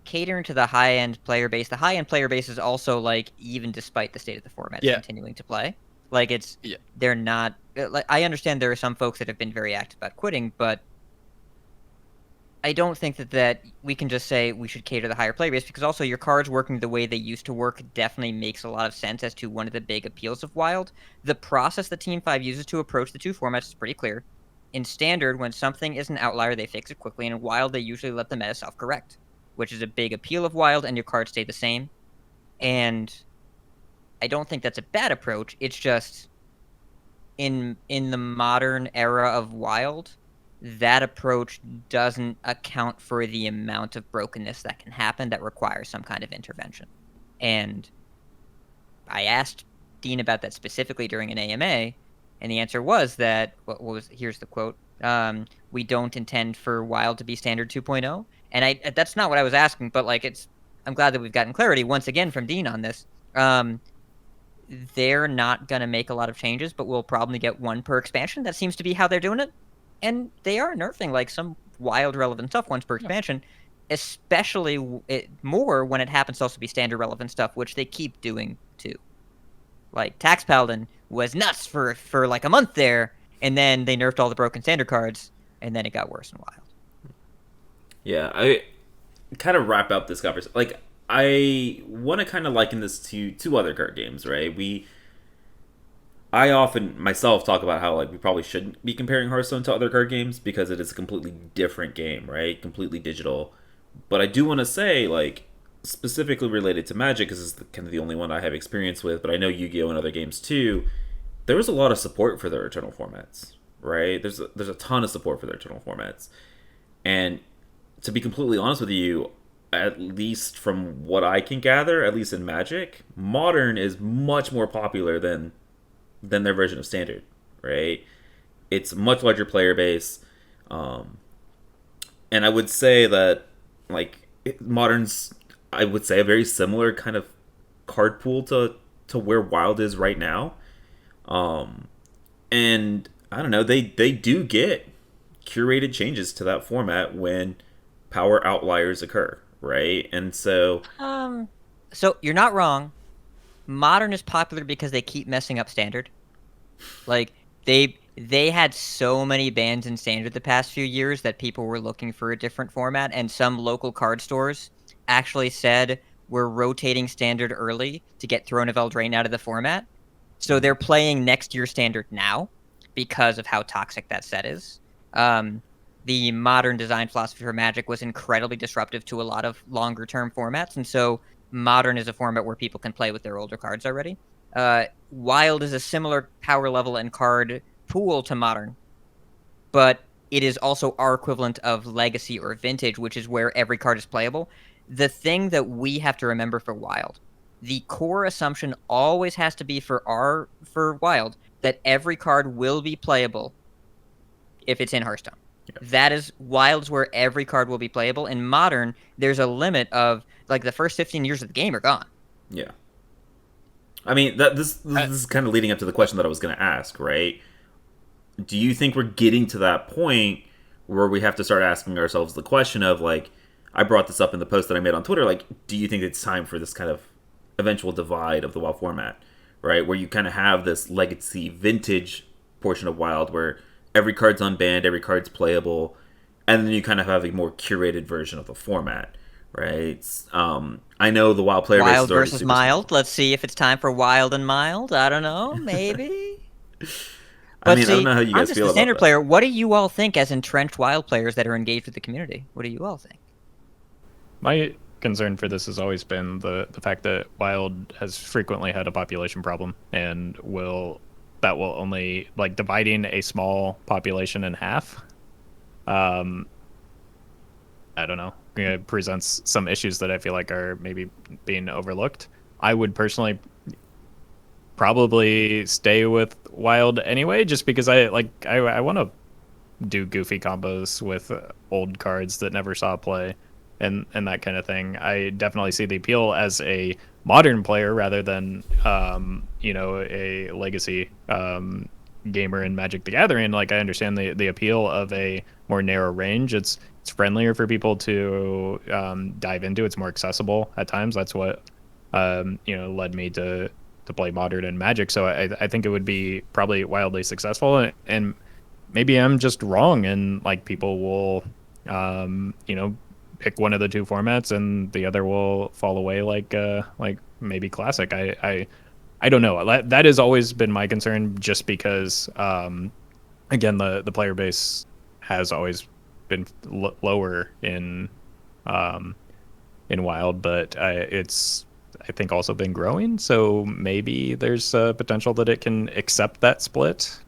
S2: catering to the high-end player base. The high-end player base is also, like, even despite the state of the format, is continuing to play. Like, they're not, like, I understand there are some folks that have been very active about quitting, but I don't think that we can just say we should cater to the higher player base, because also your cards working the way they used to work definitely makes a lot of sense as to one of the big appeals of Wild. The process that Team 5 uses to approach the 2 formats is pretty clear. In Standard, when something is an outlier, they fix it quickly, and in Wild, they usually let the meta self-correct, which is a big appeal of Wild, and your cards stay the same. And I don't think that's a bad approach. It's just in the modern era of Wild, that approach doesn't account for the amount of brokenness that can happen that requires some kind of intervention. And I asked Dean about that specifically during an AMA, and the answer was that, here's the quote, we don't intend for Wild to be Standard 2.0. And that's not what I was asking, but, like, I'm glad that we've gotten clarity once again from Dean on this. They're not going to make a lot of changes, but we'll probably get 1 per expansion. That seems to be how they're doing it. And they are nerfing, like, some Wild relevant stuff once per expansion, especially more when it happens to also be Standard relevant stuff, which they keep doing too. Like, Tax Paladin was nuts for like a month there, and then they nerfed all the broken Standard cards, and then it got worse in Wild.
S1: Yeah, I kind of wrap up this conversation. Like, I want to kind of liken this to 2 other card games, right? I often myself talk about how, like, we probably shouldn't be comparing Hearthstone to other card games because it is a completely different game, right? Completely digital. But I do want to say, like, specifically related to Magic, because this is kind of the only one I have experience with, but I know Yu-Gi-Oh! And other games too, there was a lot of support for their eternal formats, right? There's a ton of support for their eternal formats. And to be completely honest with you, at least from what I can gather, at least in Magic, Modern is much more popular than their version of Standard, right? It's a much larger player base, and I would say that, like, Modern's, I would say, a very similar kind of card pool to where Wild is right now, and I don't know, they do get curated changes to that format when power outliers occur, right? And so
S2: So you're not wrong. Modern is popular because they keep messing up Standard. Like they had so many bans in Standard the past few years that people were looking for a different format, and some local card stores actually said we're rotating Standard early to get Throne of Eldraine out of the format. So they're playing next year's Standard now because of how toxic that set is. The modern design philosophy for Magic was incredibly disruptive to a lot of longer term formats, and so Modern is a format where people can play with their older cards already. Wild is a similar power level and card pool to Modern, but it is also our equivalent of Legacy or Vintage, which is where every card is playable. The thing that we have to remember for Wild, the core assumption always has to be for Wild that every card will be playable if it's in Hearthstone. Yeah. That is Wild's where every card will be playable. In Modern, there's a limit of like the first 15 years of the game are gone.
S1: Yeah. I mean, this is kind of leading up to the question that I was going to ask, right? Do you think we're getting to that point where we have to start asking ourselves the question of, like, I brought this up in the post that I made on Twitter, like, do you think it's time for this kind of eventual divide of the WoW format, right? Where you kind of have this legacy vintage portion of Wild where every card's unbanned, every card's playable, and then you kind of have a more curated version of the format, right? I know the WoW player
S2: Wild
S1: base is
S2: versus Mild. Let's see if it's time for Wild and Mild. I don't know, maybe.
S1: I mean, I don't know how you guys feel about that.
S2: Standard player, what do you all think as entrenched Wild players that are engaged with the community? What do you all think?
S4: My concern for this has always been the fact that Wild has frequently had a population problem and will only, like, dividing a small population in half. I don't know. It presents some issues that I feel like are maybe being overlooked. I would personally probably stay with Wild anyway, just because I want to do goofy combos with old cards that never saw play and that kind of thing. I definitely see the appeal as a modern player rather than a legacy gamer in Magic the Gathering. Like, I understand the appeal of a more narrow range. It's friendlier for people to dive into. It's more accessible at times. That's what led me to play Modern and Magic. So I think it would be probably wildly successful. And maybe I'm just wrong, and like people will pick one of the two formats and the other will fall away like maybe Classic. I don't know. That has always been my concern, just because again the player base has always been lower in Wild, but it's I think also been growing, so maybe there's potential that it can accept that split.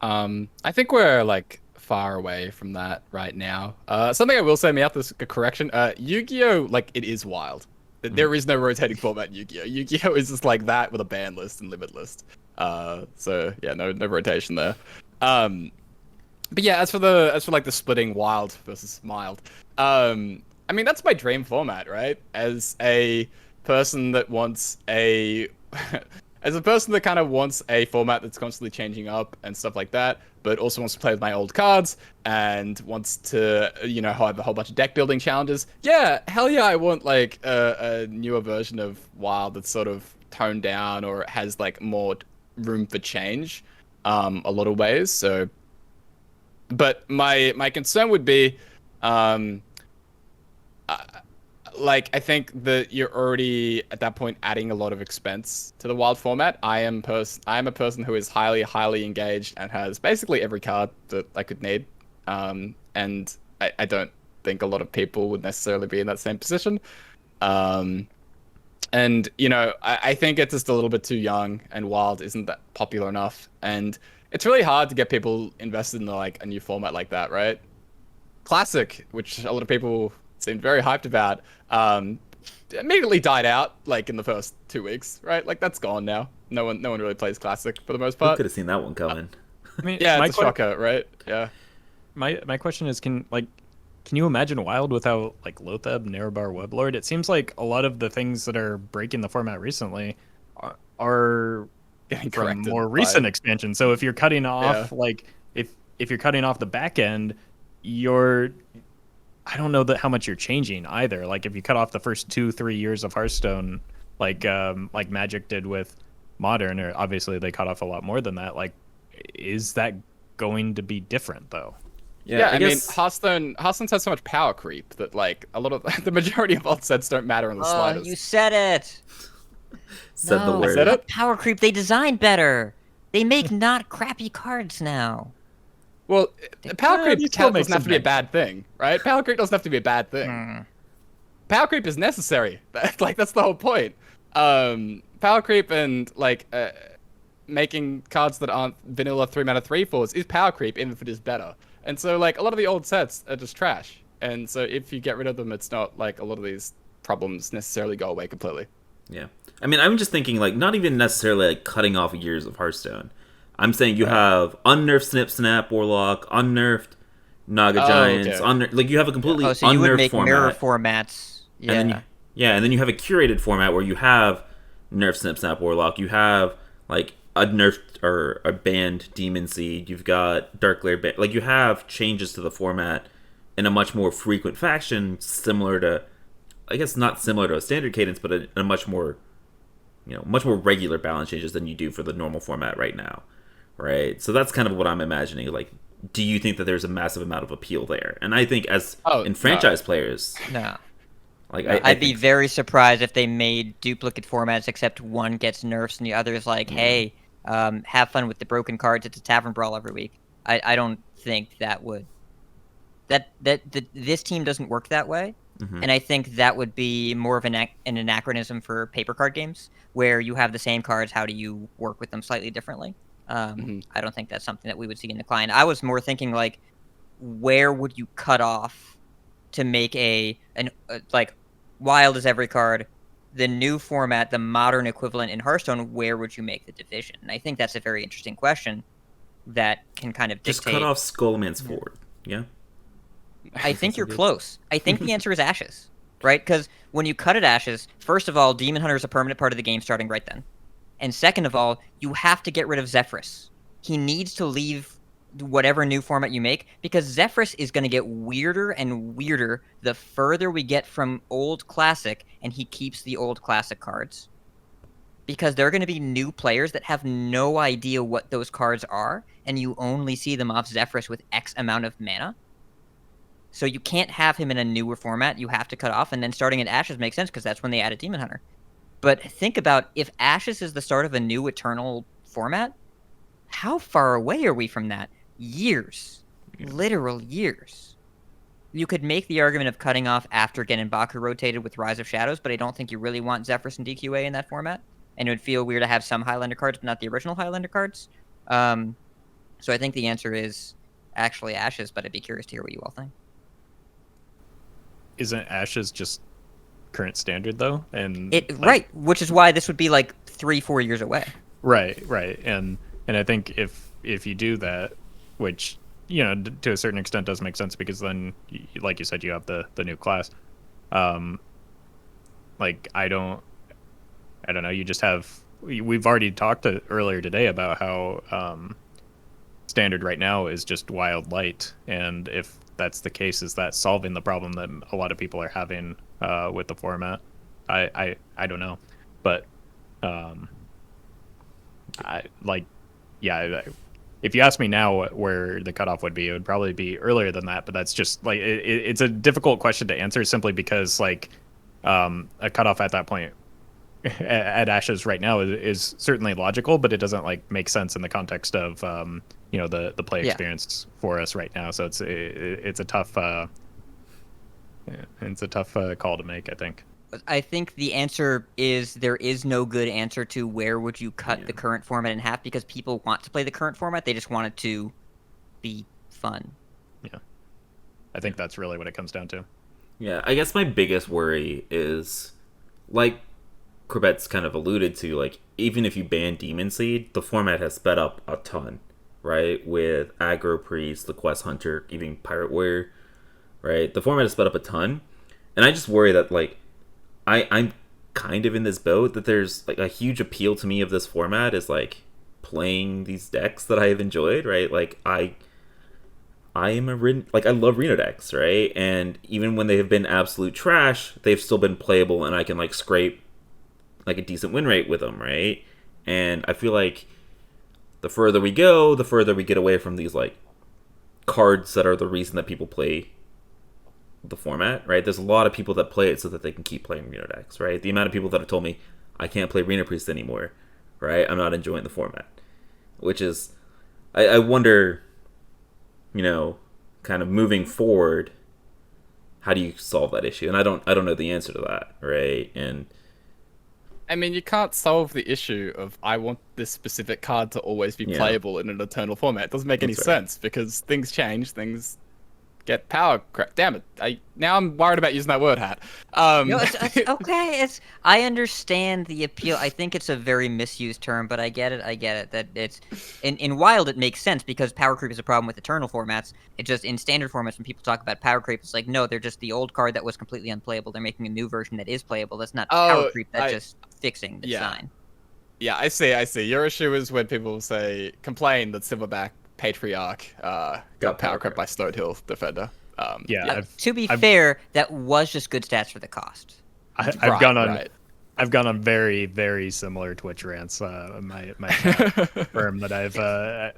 S3: I think we're like far away from that right now. Something I will say, me out this a correction. Yu-Gi-Oh, like, it is Wild. There is no rotating format in Yu-Gi-Oh. Yu-Gi-Oh is just like that with a ban list and limit list. So yeah, no rotation there. But yeah, as for like the splitting Wild versus Mild, I mean, that's my dream format, right? As a person that wants a as a person that kind of wants a format that's constantly changing up and stuff like that, but also wants to play with my old cards and wants to, have a whole bunch of deck building challenges. Yeah, hell yeah, I want like a newer version of Wild that's sort of toned down or has like more room for change, a lot of ways. So, but my concern would be, I think that you're already at that point adding a lot of expense to the Wild format. I am a person who is highly engaged and has basically every card that I could need. And I don't think a lot of people would necessarily be in that same position. And I think it's just a little bit too young, and Wild isn't that popular enough. And it's really hard to get people invested in like a new format like that, right? Classic, which a lot of people seemed very hyped about, immediately died out like in the first 2 weeks, right? Like, that's gone now. No one really plays Classic for the most part.
S1: Who could have seen that one coming?
S4: I mean,
S3: yeah, it's a shocker, right? Yeah.
S4: My question is, can you imagine Wild without like Lotheb, Nerebar, Weblord? It seems like a lot of the things that are breaking the format recently are
S3: getting
S4: from
S3: corrected
S4: more recent expansions. So if you're cutting off if you're cutting off the back end, I don't know how much you're changing either. Like, if you cut off the first 2-3 years of Hearthstone, like Magic did with Modern, or obviously they cut off a lot more than that. Like, is that going to be different though?
S3: Yeah, I mean,
S1: guess
S3: Hearthstone's had so much power creep that like a lot of the majority of old sets don't matter in the
S2: Oh,
S3: slightest.
S2: you said it.
S1: said the
S2: No,
S1: word.
S3: said
S2: not
S3: it?
S2: power creep. They design better. They make not crappy cards now.
S3: Well, power
S4: you
S3: creep
S4: still make
S3: doesn't have
S4: some
S3: to be a
S4: nice
S3: bad thing, right? Power creep doesn't have to be a bad thing.
S2: Hmm.
S3: Power creep is necessary. Like that's the whole point. Power creep and like making cards that aren't vanilla 3-mana 3/4s is power creep, even if it is better. And so like a lot of the old sets are just trash. And so if you get rid of them, it's not like a lot of these problems necessarily go away completely.
S1: Yeah. I mean, I'm just thinking, like, not even necessarily, like, cutting off years of Hearthstone. I'm saying you have unnerfed Snip Snap Warlock, unnerfed Naga Giants,
S3: okay.
S1: like, you have a completely
S2: Oh, so you would
S1: unnerfed
S2: make
S1: format.
S2: mirror formats. Yeah.
S1: And then and then you have a curated format where you have nerfed Snip Snap Warlock, you have, like, a nerfed or a banned Demon Seed, you've got Dark Lair ban. Like, you have changes to the format in a much more frequent fashion, similar to, I guess not similar to a standard cadence, but a much more, much more regular balance changes than you do for the normal format right now, right? So that's kind of what I'm imagining. Like, do you think that there's a massive amount of appeal there? And I think as in franchise players,
S2: No.
S1: like
S2: I'd be very surprised if they made duplicate formats, except one gets nerfs and the other is like, hey, have fun with the broken cards. It's a tavern brawl every week. I don't think that would. This team doesn't work that way. And I think that would be more of an anachronism for paper card games, where you have the same cards. How do you work with them slightly differently? I don't think that's something that we would see in the client. I was more thinking like, where would you cut off to make like wild is every card, the new format, the modern equivalent in Hearthstone? Where would you make the division? And I think that's a very interesting question that can kind of dictate.
S1: just cut off Skullman's Ford. Yeah.
S2: I think you're close. I think the answer is Ashes, right? Because when you cut at Ashes, first of all, Demon Hunter is a permanent part of the game starting right then. And second of all, you have to get rid of Zephyrus. He needs to leave whatever new format you make, because Zephyrus is going to get weirder and weirder the further we get from Old Classic, and he keeps the Old Classic cards. Because there are going to be new players that have no idea what those cards are, and you only see them off Zephyrus with X amount of mana. So you can't have him in a newer format. You have to cut off, and then starting at Ashes makes sense because that's when they added Demon Hunter. But think about, if Ashes is the start of a new Eternal format, how far away are we from that? Years. Literal years. You could make the argument of cutting off after Genenbaku rotated with Rise of Shadows, but I don't think you really want Zephyrus and DQA in that format. And it would feel weird to have some Highlander cards, but not the original Highlander cards. So I think the answer is actually Ashes, but I'd be curious to hear what you all think.
S4: Isn't Ashes just current standard though? And
S2: Right, which is why this would be like 3-4 years away.
S4: Right. And I think if you do that, which to a certain extent does make sense, because then, like you said, you have the new class. Like I don't know. You just have. We've already talked earlier today about how standard right now is just wild light, and if that's the case, is that solving the problem that a lot of people are having with the format? I don't know, but if you ask me now where the cutoff would be, it would probably be earlier than that. But that's just like it's a difficult question to answer, simply because like a cutoff at that point at Ashes right now is certainly logical, but it doesn't like make sense in the context of the play experience for us right now. So it's a tough call to make, I think.
S2: I think the answer is there is no good answer to where would you cut the current format in half, because people want to play the current format. They just want it to be fun.
S4: Yeah. I think that's really what it comes down to.
S1: Yeah, I guess my biggest worry is, like Corbett's kind of alluded to, like, even if you ban Demon Seed, the format has sped up a ton, right? With Aggro Priest, the Quest Hunter, even Pirate Warrior, right? The format has sped up a ton. And I just worry that, like, I'm kind of in this boat that there's, like, a huge appeal to me of this format is, like, playing these decks that I have enjoyed, right? Like, I am I love Reno decks, right? And even when they have been absolute trash, they've still been playable, and I can, like, scrape like a decent win rate with them, right? And I feel like the further we go, the further we get away from these like cards that are the reason that people play the format, right? There's a lot of people that play it so that they can keep playing Reno decks, right? The amount of people that have told me I can't play Reno Priest anymore, right? I'm not enjoying the format, which is, I wonder, kind of moving forward, how do you solve that issue? And I don't know the answer to that, right? And
S3: I mean, you can't solve the issue of I want this specific card to always be playable in an eternal format. It doesn't make any sense because things change, things get power crap. Damn it! Now I'm worried about using that word, Hat.
S2: No, it's okay. I understand the appeal. I think it's a very misused term, but I get it. That it's in Wild it makes sense because power creep is a problem with eternal formats. It just in standard formats when people talk about power creep, it's like no, they're just the old card that was completely unplayable. They're making a new version that is playable. That's not power creep. That's just fixing the design.
S3: Yeah, I see. Your issue is when people complain that Silverback Patriarch got power crept by Stonehill Defender.
S2: To be fair, that was just good stats for the cost.
S4: I've gone on very, very similar Twitch rants. My firm that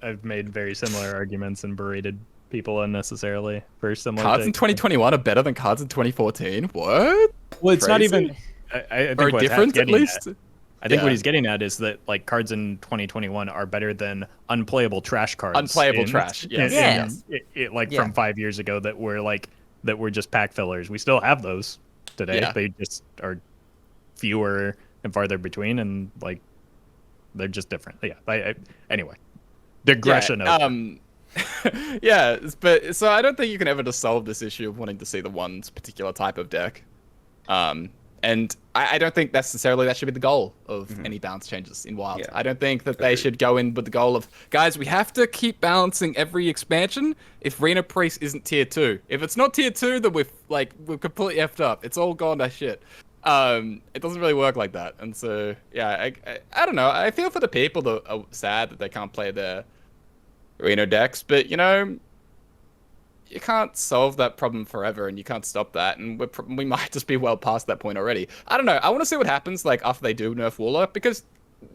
S4: I've made very similar arguments and berated people unnecessarily for similar
S3: cards in 2021 are better than cards in 2014. What?
S4: Well, it's not even. I think
S3: or different at least.
S4: I think what he's getting at is that like cards in 2021 are better than unplayable trash cards.
S3: Unplayable trash. Yes.
S4: From 5 years ago that were just pack fillers. We still have those today.
S3: Yeah.
S4: They just are fewer and farther between, and like they're just different. Yeah. Anyway, digression.
S3: Yeah, but so I don't think you can ever just solve this issue of wanting to see the one particular type of deck. And I don't think necessarily that should be the goal of any balance changes in Wild. Yeah. I don't think that they should go in with the goal of, guys, we have to keep balancing every expansion if Reno Priest isn't tier 2. If it's not tier 2, then we've completely effed up. It's all gone to shit. It doesn't really work like that. And so, yeah, I don't know. I feel for the people that are sad that they can't play their Reno decks, but, you can't solve that problem forever, and you can't stop that, and we might just be well past that point already. I don't know. I want to see what happens after they do nerf Warlock, because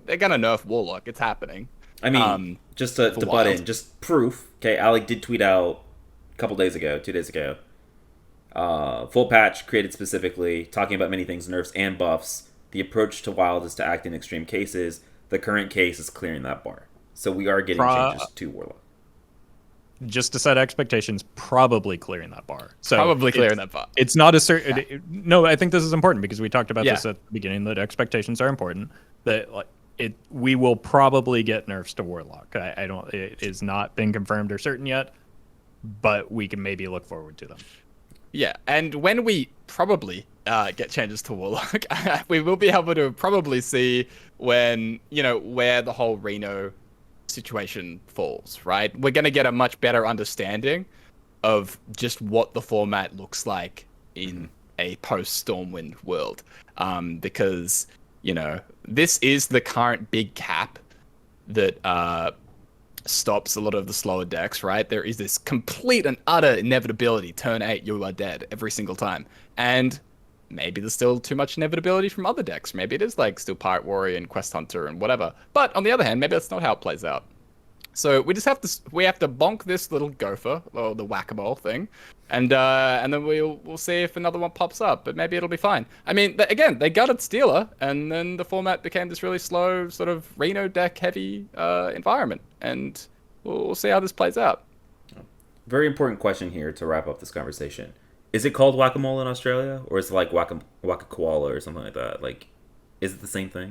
S3: they're gonna nerf Warlock. It's happening.
S1: I mean, just to butt in, just proof. Okay, Alec did tweet out a couple days ago, 2 days ago. Full patch created specifically, talking about many things, nerfs and buffs. The approach to Wild is to act in extreme cases. The current case is clearing that bar. So we are getting changes to Warlock.
S4: Just to set expectations, probably clearing that bar. So
S3: probably clearing that bar.
S4: It's not a certain. Yeah. No, I think this is important because we talked about this at the beginning. That expectations are important. That we will probably get nerfs to Warlock. I don't. It is not been confirmed or certain yet, but we can maybe look forward to them.
S3: Yeah, and when we probably get changes to Warlock, we will be able to probably see when where the whole Reno situation falls, right? We're going to get a much better understanding of just what the format looks like in a post-Stormwind world. Because, this is the current big cap that stops a lot of the slower decks, right? There is this complete and utter inevitability. Turn 8, you are dead every single time. And maybe there's still too much inevitability from other decks. Maybe it is still Pirate Warrior and Quest Hunter and whatever. But on the other hand, maybe that's not how it plays out. So we have to bonk this little gopher or the whack-a-mole thing, and then we'll see if another one pops up. But maybe it'll be fine. I mean, again, they gutted Stealer, and then the format became this really slow, sort of Reno deck heavy environment, and we'll see how this plays out.
S1: Very important question here to wrap up this conversation. Is it called whack-a-mole in Australia, or is it like whack-a-koala or something like that? Like, is it the same thing?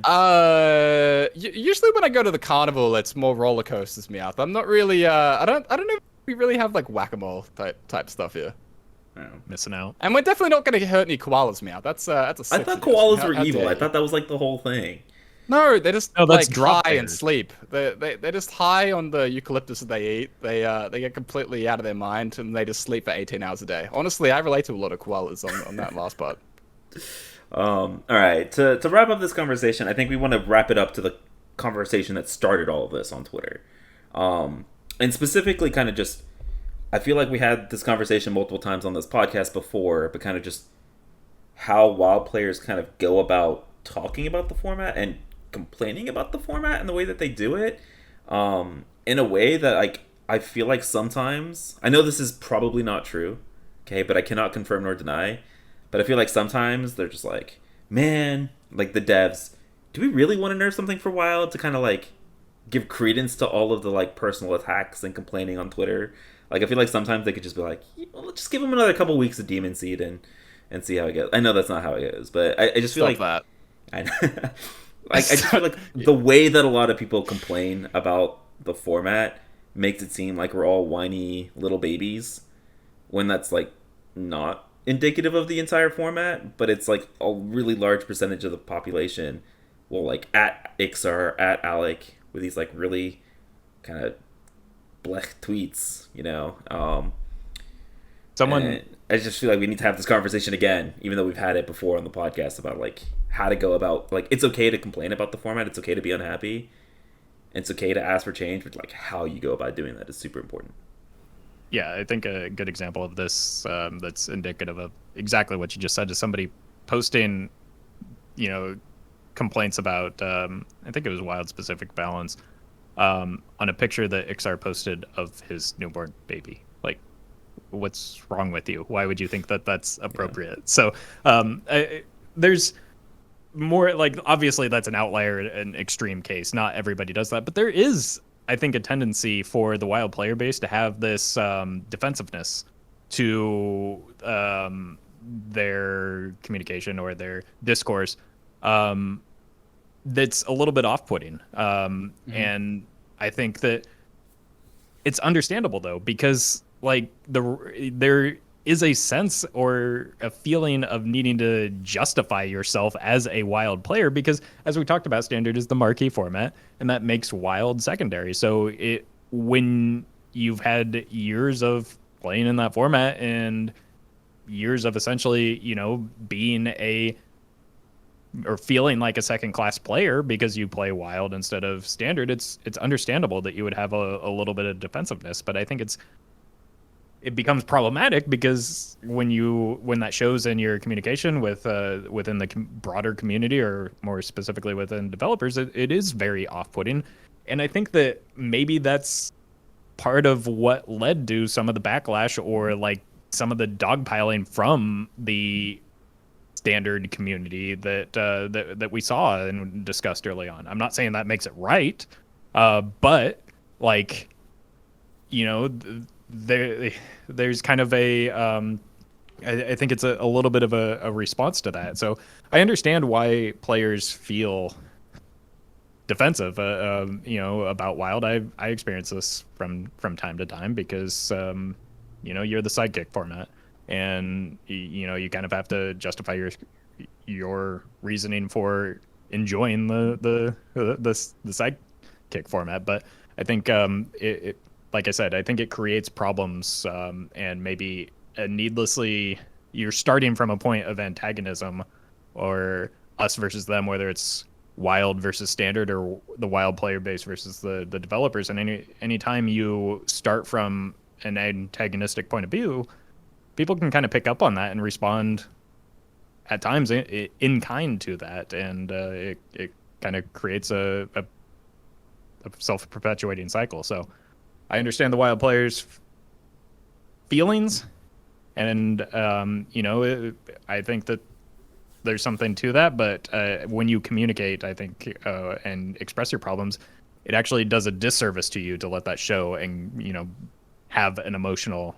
S3: Usually when I go to the carnival, it's more roller coasters me out. I'm not really. I don't know if we really have like whack-a-mole type stuff here.
S4: Missing out.
S3: And we're definitely not going to hurt any koalas me out. That's a.
S1: I thought koalas were evil. I thought that was like the whole thing.
S3: No, they just
S4: that's
S3: high
S4: bears.
S3: and sleep. They're just high on the eucalyptus that they eat. They get completely out of their mind and they just sleep for 18 hours a day. Honestly, I relate to a lot of koalas on that last part.
S1: All right. To wrap up this conversation, I think we want to wrap it up to the conversation that started all of this on Twitter, and specifically, kind of just, I feel like we had this conversation multiple times on this podcast before, but kind of just how WoW players kind of go about talking about the format and complaining about the format and the way that they do it, in a way that like I feel like sometimes, I know this is probably not true, okay, but I cannot confirm nor deny, but I feel like sometimes they're just like, man, like the devs, do we really want to nerf something for a while to kind of like give credence to all of the like personal attacks and complaining on Twitter? Like I feel like sometimes they could just be like, well, let's just give them another couple weeks of Demon Seed and see how it goes. I know that's not how it goes, but I just feel
S3: Stop
S1: like
S3: that.
S1: I like I just feel like the way that a lot of people complain about the format makes it seem like we're all whiny little babies, when that's like not indicative of the entire format, but it's like a really large percentage of the population will like at Ixar, at Alec with these like really kind of blech tweets, you know.
S4: Someone
S1: And I just feel like we need to have this conversation again, even though we've had it before on the podcast, about like how to go about, like, it's okay to complain about the format, it's okay to be unhappy, it's okay to ask for change, but like how you go about doing that is super important.
S4: Yeah, I think a good example of this that's indicative of exactly what you just said is somebody posting, complaints about, I think it was Wild Specific Balance, on a picture that Ixar posted of his newborn baby. Like, what's wrong with you? Why would you think that that's appropriate? Yeah. So there's more, like, obviously that's an outlier, an extreme case. Not everybody does that, but there is, I think, a tendency for the Wild player base to have this defensiveness to their communication or their discourse that's a little bit off-putting. And I think that it's understandable, though, because like there is a sense or a feeling of needing to justify yourself as a Wild player, because as we talked about, Standard is the marquee format, and that makes Wild secondary. So when you've had years of playing in that format and years of essentially, being or feeling like a second class player because you play Wild instead of Standard, it's understandable that you would have a little bit of defensiveness. But I think it becomes problematic because when that shows in your communication with within the broader community, or more specifically within developers, it is very off-putting. And I think that maybe that's part of what led to some of the backlash, or like some of the dogpiling from the Standard community that we saw and discussed early on. I'm not saying that makes it right, but like, there's kind of a I think it's a little bit of a response to that. So I understand why players feel defensive, about Wild. I experience this from time to time because you're the sidekick format, and you kind of have to justify your reasoning for enjoying the sidekick format. But I think it like I said, I think it creates problems, and maybe needlessly you're starting from a point of antagonism, or us versus them, whether it's Wild versus Standard or the Wild player base versus the developers. And anytime you start from an antagonistic point of view, people can kind of pick up on that and respond at times in kind to that, and it kind of creates a self-perpetuating cycle. So I understand the Wild players' feelings, and I think that there's something to that. But when you communicate, I think, and express your problems, it actually does a disservice to you to let that show and have an emotional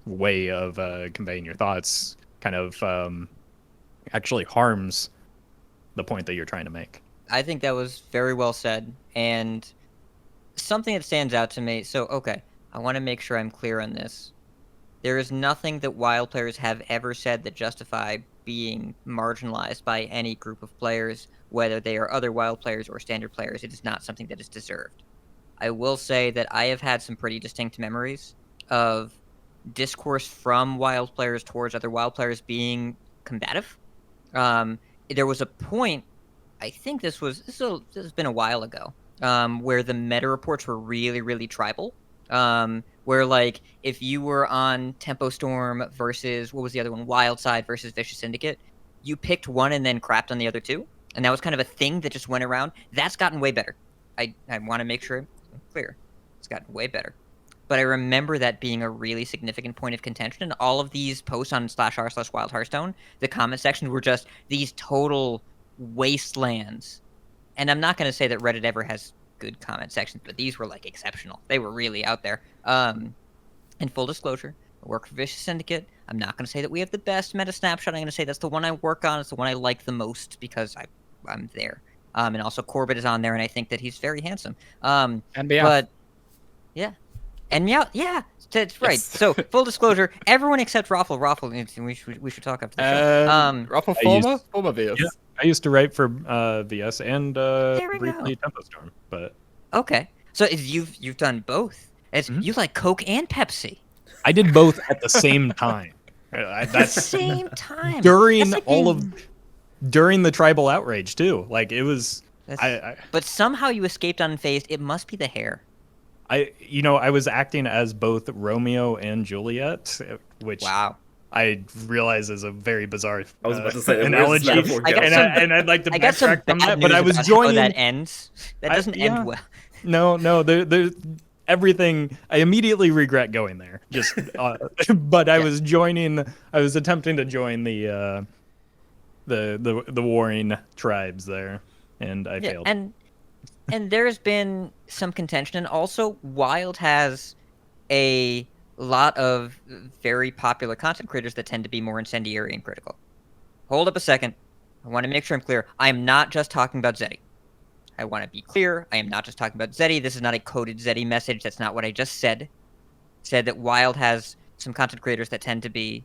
S4: way of conveying your thoughts. Kind of actually harms the point that you're trying to make.
S2: I think that was very well said, and something that stands out to me. So, okay, I want to make sure I'm clear on this. There is nothing that Wild players have ever said that justify being marginalized by any group of players, whether they are other Wild players or Standard players. It is not something that is deserved. I will say that I have had some pretty distinct memories of discourse from Wild players towards other Wild players being combative. There was a point, I think this has been a while ago, where the meta reports were really, really tribal. Where like if you were on Tempo Storm versus what was the other one, Wild Side versus Vicious Syndicate, you picked one and then crapped on the other two, and that was kind of a thing that just went around. That's gotten way better. I want to make sure I'm clear. It's gotten way better. But I remember that being a really significant point of contention, and all of these posts on /r/Wild Hearthstone, the comment section were just these total wastelands. And I'm not going to say that Reddit ever has good comment sections, but these were like exceptional. They were really out there. In full disclosure, I work for Vicious Syndicate. I'm not going to say that we have the best meta snapshot. I'm going to say that's the one I work on. It's the one I like the most because I'm there. And also Corbett is on there, and I think that he's very handsome.
S3: And Meowth.
S2: But yeah, and Meowth, yeah, that's right.
S3: Yes.
S2: So full disclosure, everyone except Roffle. We should talk after the show.
S3: Roffle
S4: I
S3: former VS.
S4: Yeah, I used to write for VS and
S2: There we
S4: briefly
S2: go.
S4: Tempo Storm, but
S2: Okay, so you've done both. You like Coke and Pepsi.
S4: I did both at the same time.
S2: At the same time.
S4: During
S2: That's like
S4: all
S2: being-
S4: during the tribal outrage too. Like it was.
S2: But somehow you escaped unfazed. It must be the hair.
S4: I was acting as both Romeo and Juliet, which
S2: Wow.
S4: I realize is a very bizarre
S1: I was about to say, where's
S4: analogy,
S1: that metaphor
S2: going?
S4: and I'd like to
S2: I got some
S4: backtrack from
S2: bad
S4: that,
S2: news
S4: but I was
S2: about how
S4: joining.
S2: that ends. That doesn't
S4: yeah.
S2: end well.
S4: No, there's everything. I immediately regret going there. Just, but I was joining. I was attempting to join the warring tribes there, and I failed.
S2: And there's been some contention, and also Wild has a lot of very popular content creators that tend to be more incendiary and critical. Hold up a second. I want to make sure I'm clear. I am not just talking about Zeddy. I want to be clear. I am not just talking about Zeddy. This is not a coded Zeddy message. That's not what I just said. Said that Wild has some content creators that tend to be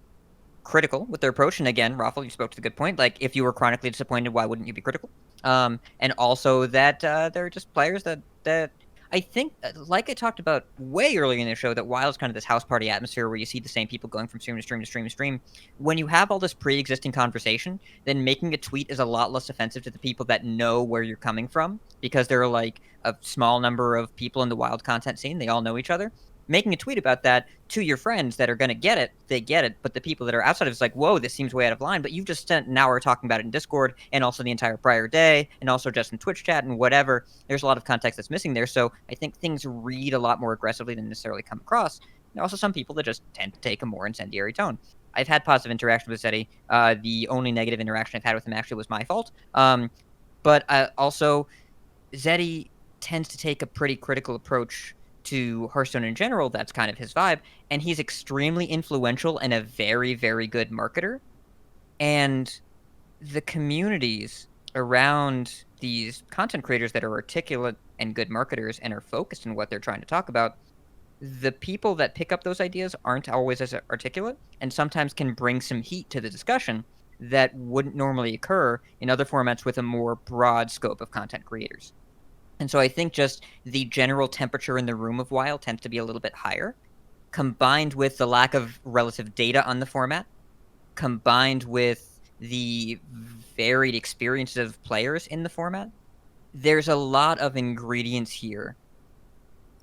S2: critical with their approach. And again, Roffle, you spoke to the good point. Like, if you were chronically disappointed, why wouldn't you be critical? And also that there are just players that I think, like I talked about way earlier in the show, that Wild's kind of this house party atmosphere where you see the same people going from stream to stream to stream to stream. When you have all this pre-existing conversation, then making a tweet is a lot less offensive to the people that know where you're coming from, because there are like a small number of people in the Wild content scene. They all know each other. Making a tweet about that to your friends that are going to get it, they get it. But the people that are outside of it's like, whoa, this seems way out of line. But you've just spent an hour talking about it in Discord, and also the entire prior day, and also just in Twitch chat and whatever. There's a lot of context that's missing there. So I think things read a lot more aggressively than necessarily come across. There are also some people that just tend to take a more incendiary tone. I've had positive interaction with Zeddy. The only negative interaction I've had with him actually was my fault. But also, Zeddy tends to take a pretty critical approach to Hearthstone in general. That's kind of his vibe, and he's extremely influential and a very, very good marketer. And the communities around these content creators that are articulate and good marketers and are focused on what they're trying to talk about, the people that pick up those ideas aren't always as articulate, and sometimes can bring some heat to the discussion that wouldn't normally occur in other formats with a more broad scope of content creators. And so I think just the general temperature in the room of Wild tends to be a little bit higher, combined with the lack of relative data on the format, combined with the varied experiences of players in the format. There's a lot of ingredients here,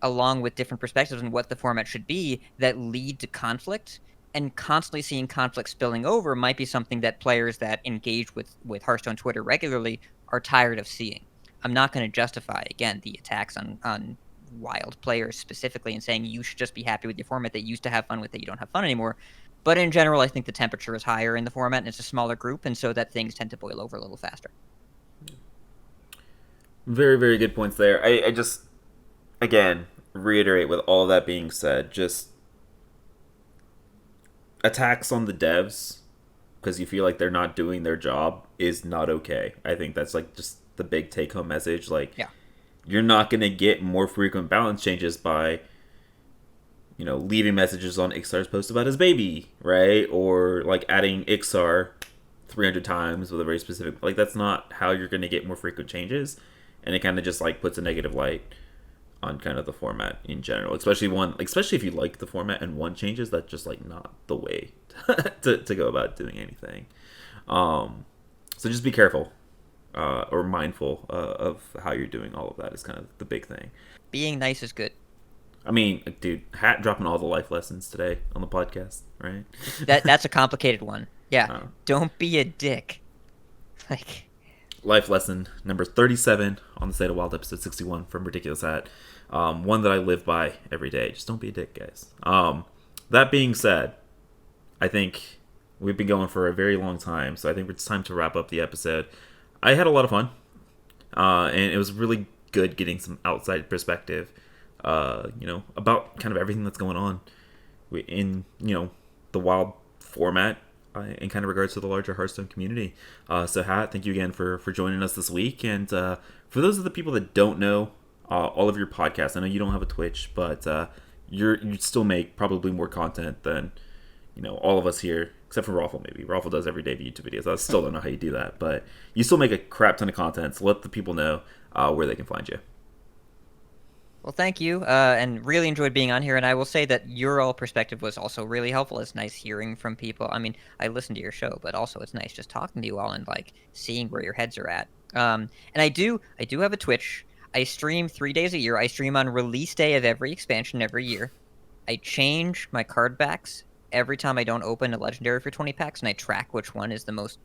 S2: along with different perspectives on what the format should be, that lead to conflict. And constantly seeing conflict spilling over might be something that players that engage with Hearthstone Twitter regularly are tired of seeing. I'm not going to justify, again, the attacks on Wild players specifically and saying you should just be happy with your format that you used to have fun with that you don't have fun anymore. But in general, I think the temperature is higher in the format, and it's a smaller group, and so that things tend to boil over a little faster.
S1: Very, very good points there. I just, again, reiterate with all that being said, just attacks on the devs because you feel like they're not doing their job is not okay. I think that's like just the big take-home message. Like,
S2: yeah.
S1: You're not going to get more frequent balance changes by, leaving messages on Ixar's post about his baby, right? Or, like, adding Ixar 300 times with a very specific... Like, that's not how you're going to get more frequent changes. And it kind of just, like, puts a negative light on kind of the format in general. Especially if you like the format and one changes, that's just, like, not the way to go about doing anything. So just be careful. Or mindful of how you're doing all of that is kind of the big thing.
S2: Being nice is good.
S1: I mean, dude, Hat dropping all the life lessons today on the podcast, right?
S2: That's a complicated one. Yeah.
S1: Oh.
S2: Don't be a dick. Like,
S1: Life lesson number 37 on the State of Wild episode 61 from Ridiculous Hat. One that I live by every day. Just don't be a dick, guys. That being said, I think we've been going for a very long time, so I think it's time to wrap up the episode. I had a lot of fun, and it was really good getting some outside perspective, about kind of everything that's going on in, the Wild format in kind of regards to the larger Hearthstone community. So Hat, thank you again for joining us this week. And for those of the people that don't know all of your podcasts, I know you don't have a Twitch, but you still make probably more content than all of us here, except for Roffle maybe. Roffle does everyday YouTube videos. I still don't know how you do that, but you still make a crap ton of content. So let the people know where they can find you.
S2: well, thank you, and really enjoyed being on here. And I will say that your all perspective was also really helpful. It's nice hearing from people. I mean, I listen to your show, but also it's nice just talking to you all and like seeing where your heads are at. And I do have a Twitch. I stream 3 days a year. I stream on release day of every expansion every year. I change my card backs every time I don't open a legendary for 20 packs, and I track which one is the most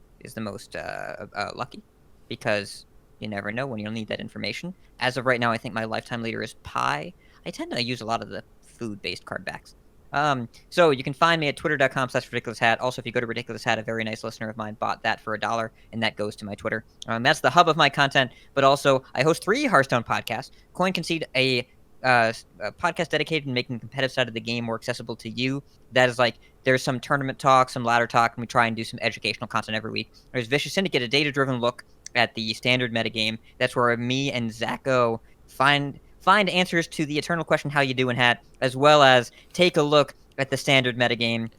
S2: lucky, because you never know when you'll need that information. As of right now, I think my lifetime leader is Pi. I tend to use a lot of the food-based card backs. So you can find me at twitter.com/RidiculousHat. Also, if you go to Ridiculous Hat, a very nice listener of mine bought that for $1, and that goes to my Twitter. That's the hub of my content, but also I host 3 Hearthstone podcasts. Coin Concede, a podcast dedicated to making the competitive side of the game more accessible to you. That is like, there's some tournament talk, some ladder talk, and we try and do some educational content every week. There's Vicious Syndicate, a data-driven look at the standard metagame. That's where me and Zacho find answers to the eternal question, how you doing, Hat, as well as take a look at the standard metagame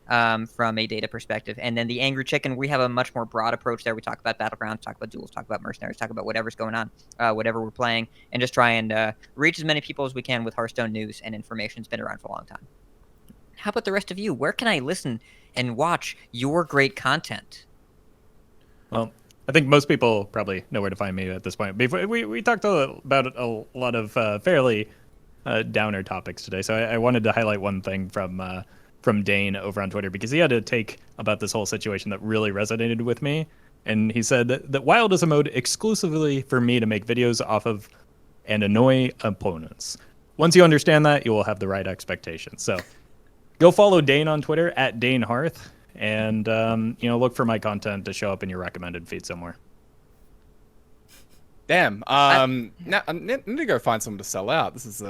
S2: from a data perspective. And then the Angry Chicken, we have a much more broad approach there. We talk about Battlegrounds, talk about duels, talk about mercenaries, talk about whatever's going on, whatever we're playing, and just try and reach as many people as we can with Hearthstone news and information. It's been around for a long time. How about the rest of you? Where can I listen and watch your great content?
S4: Well, I think most people probably know where to find me at this point. Before we talked about a lot of fairly downer topics today, so I wanted to highlight one thing from Dane over on Twitter, because he had a take about this whole situation that really resonated with me. And he said that Wild is a mode exclusively for me to make videos off of and annoy opponents. Once you understand that, you will have the right expectations. So go follow Dane on Twitter at DaneHearth, and look for my content to show up in your recommended feed somewhere.
S3: Damn. Now I need to go find someone to sell out. This is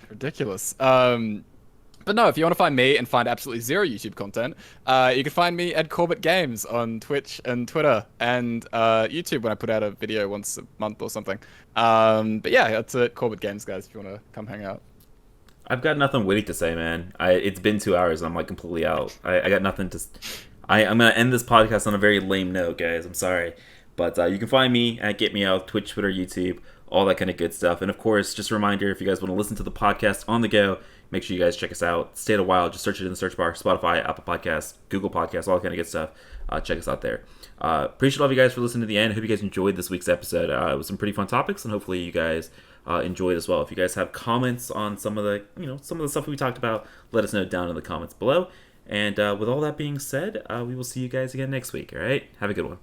S3: ridiculous. But no, if you want to find me and find absolutely zero YouTube content, you can find me at Corbettgames on Twitch and Twitter and YouTube when I put out a video once a month or something. But yeah, that's at Corbettgames, guys, if you want to come hang out.
S1: I've got nothing witty to say, man. It's been 2 hours and I'm like completely out. I got nothing to... I'm going to end this podcast on a very lame note, guys. I'm sorry. But you can find me at Get Me Out, Twitch, Twitter, YouTube, all that kind of good stuff. And of course, just a reminder, if you guys want to listen to the podcast on the go, make sure you guys check us out. State of Wild, just search it in the search bar. Spotify, Apple Podcasts, Google Podcasts, all that kind of good stuff. Check us out there. Appreciate all of you guys for listening to the end. Hope you guys enjoyed this week's episode. It was some pretty fun topics, and hopefully you guys enjoyed as well. If you guys have comments on some of the stuff we talked about, let us know down in the comments below. And with all that being said, we will see you guys again next week. All right, have a good one.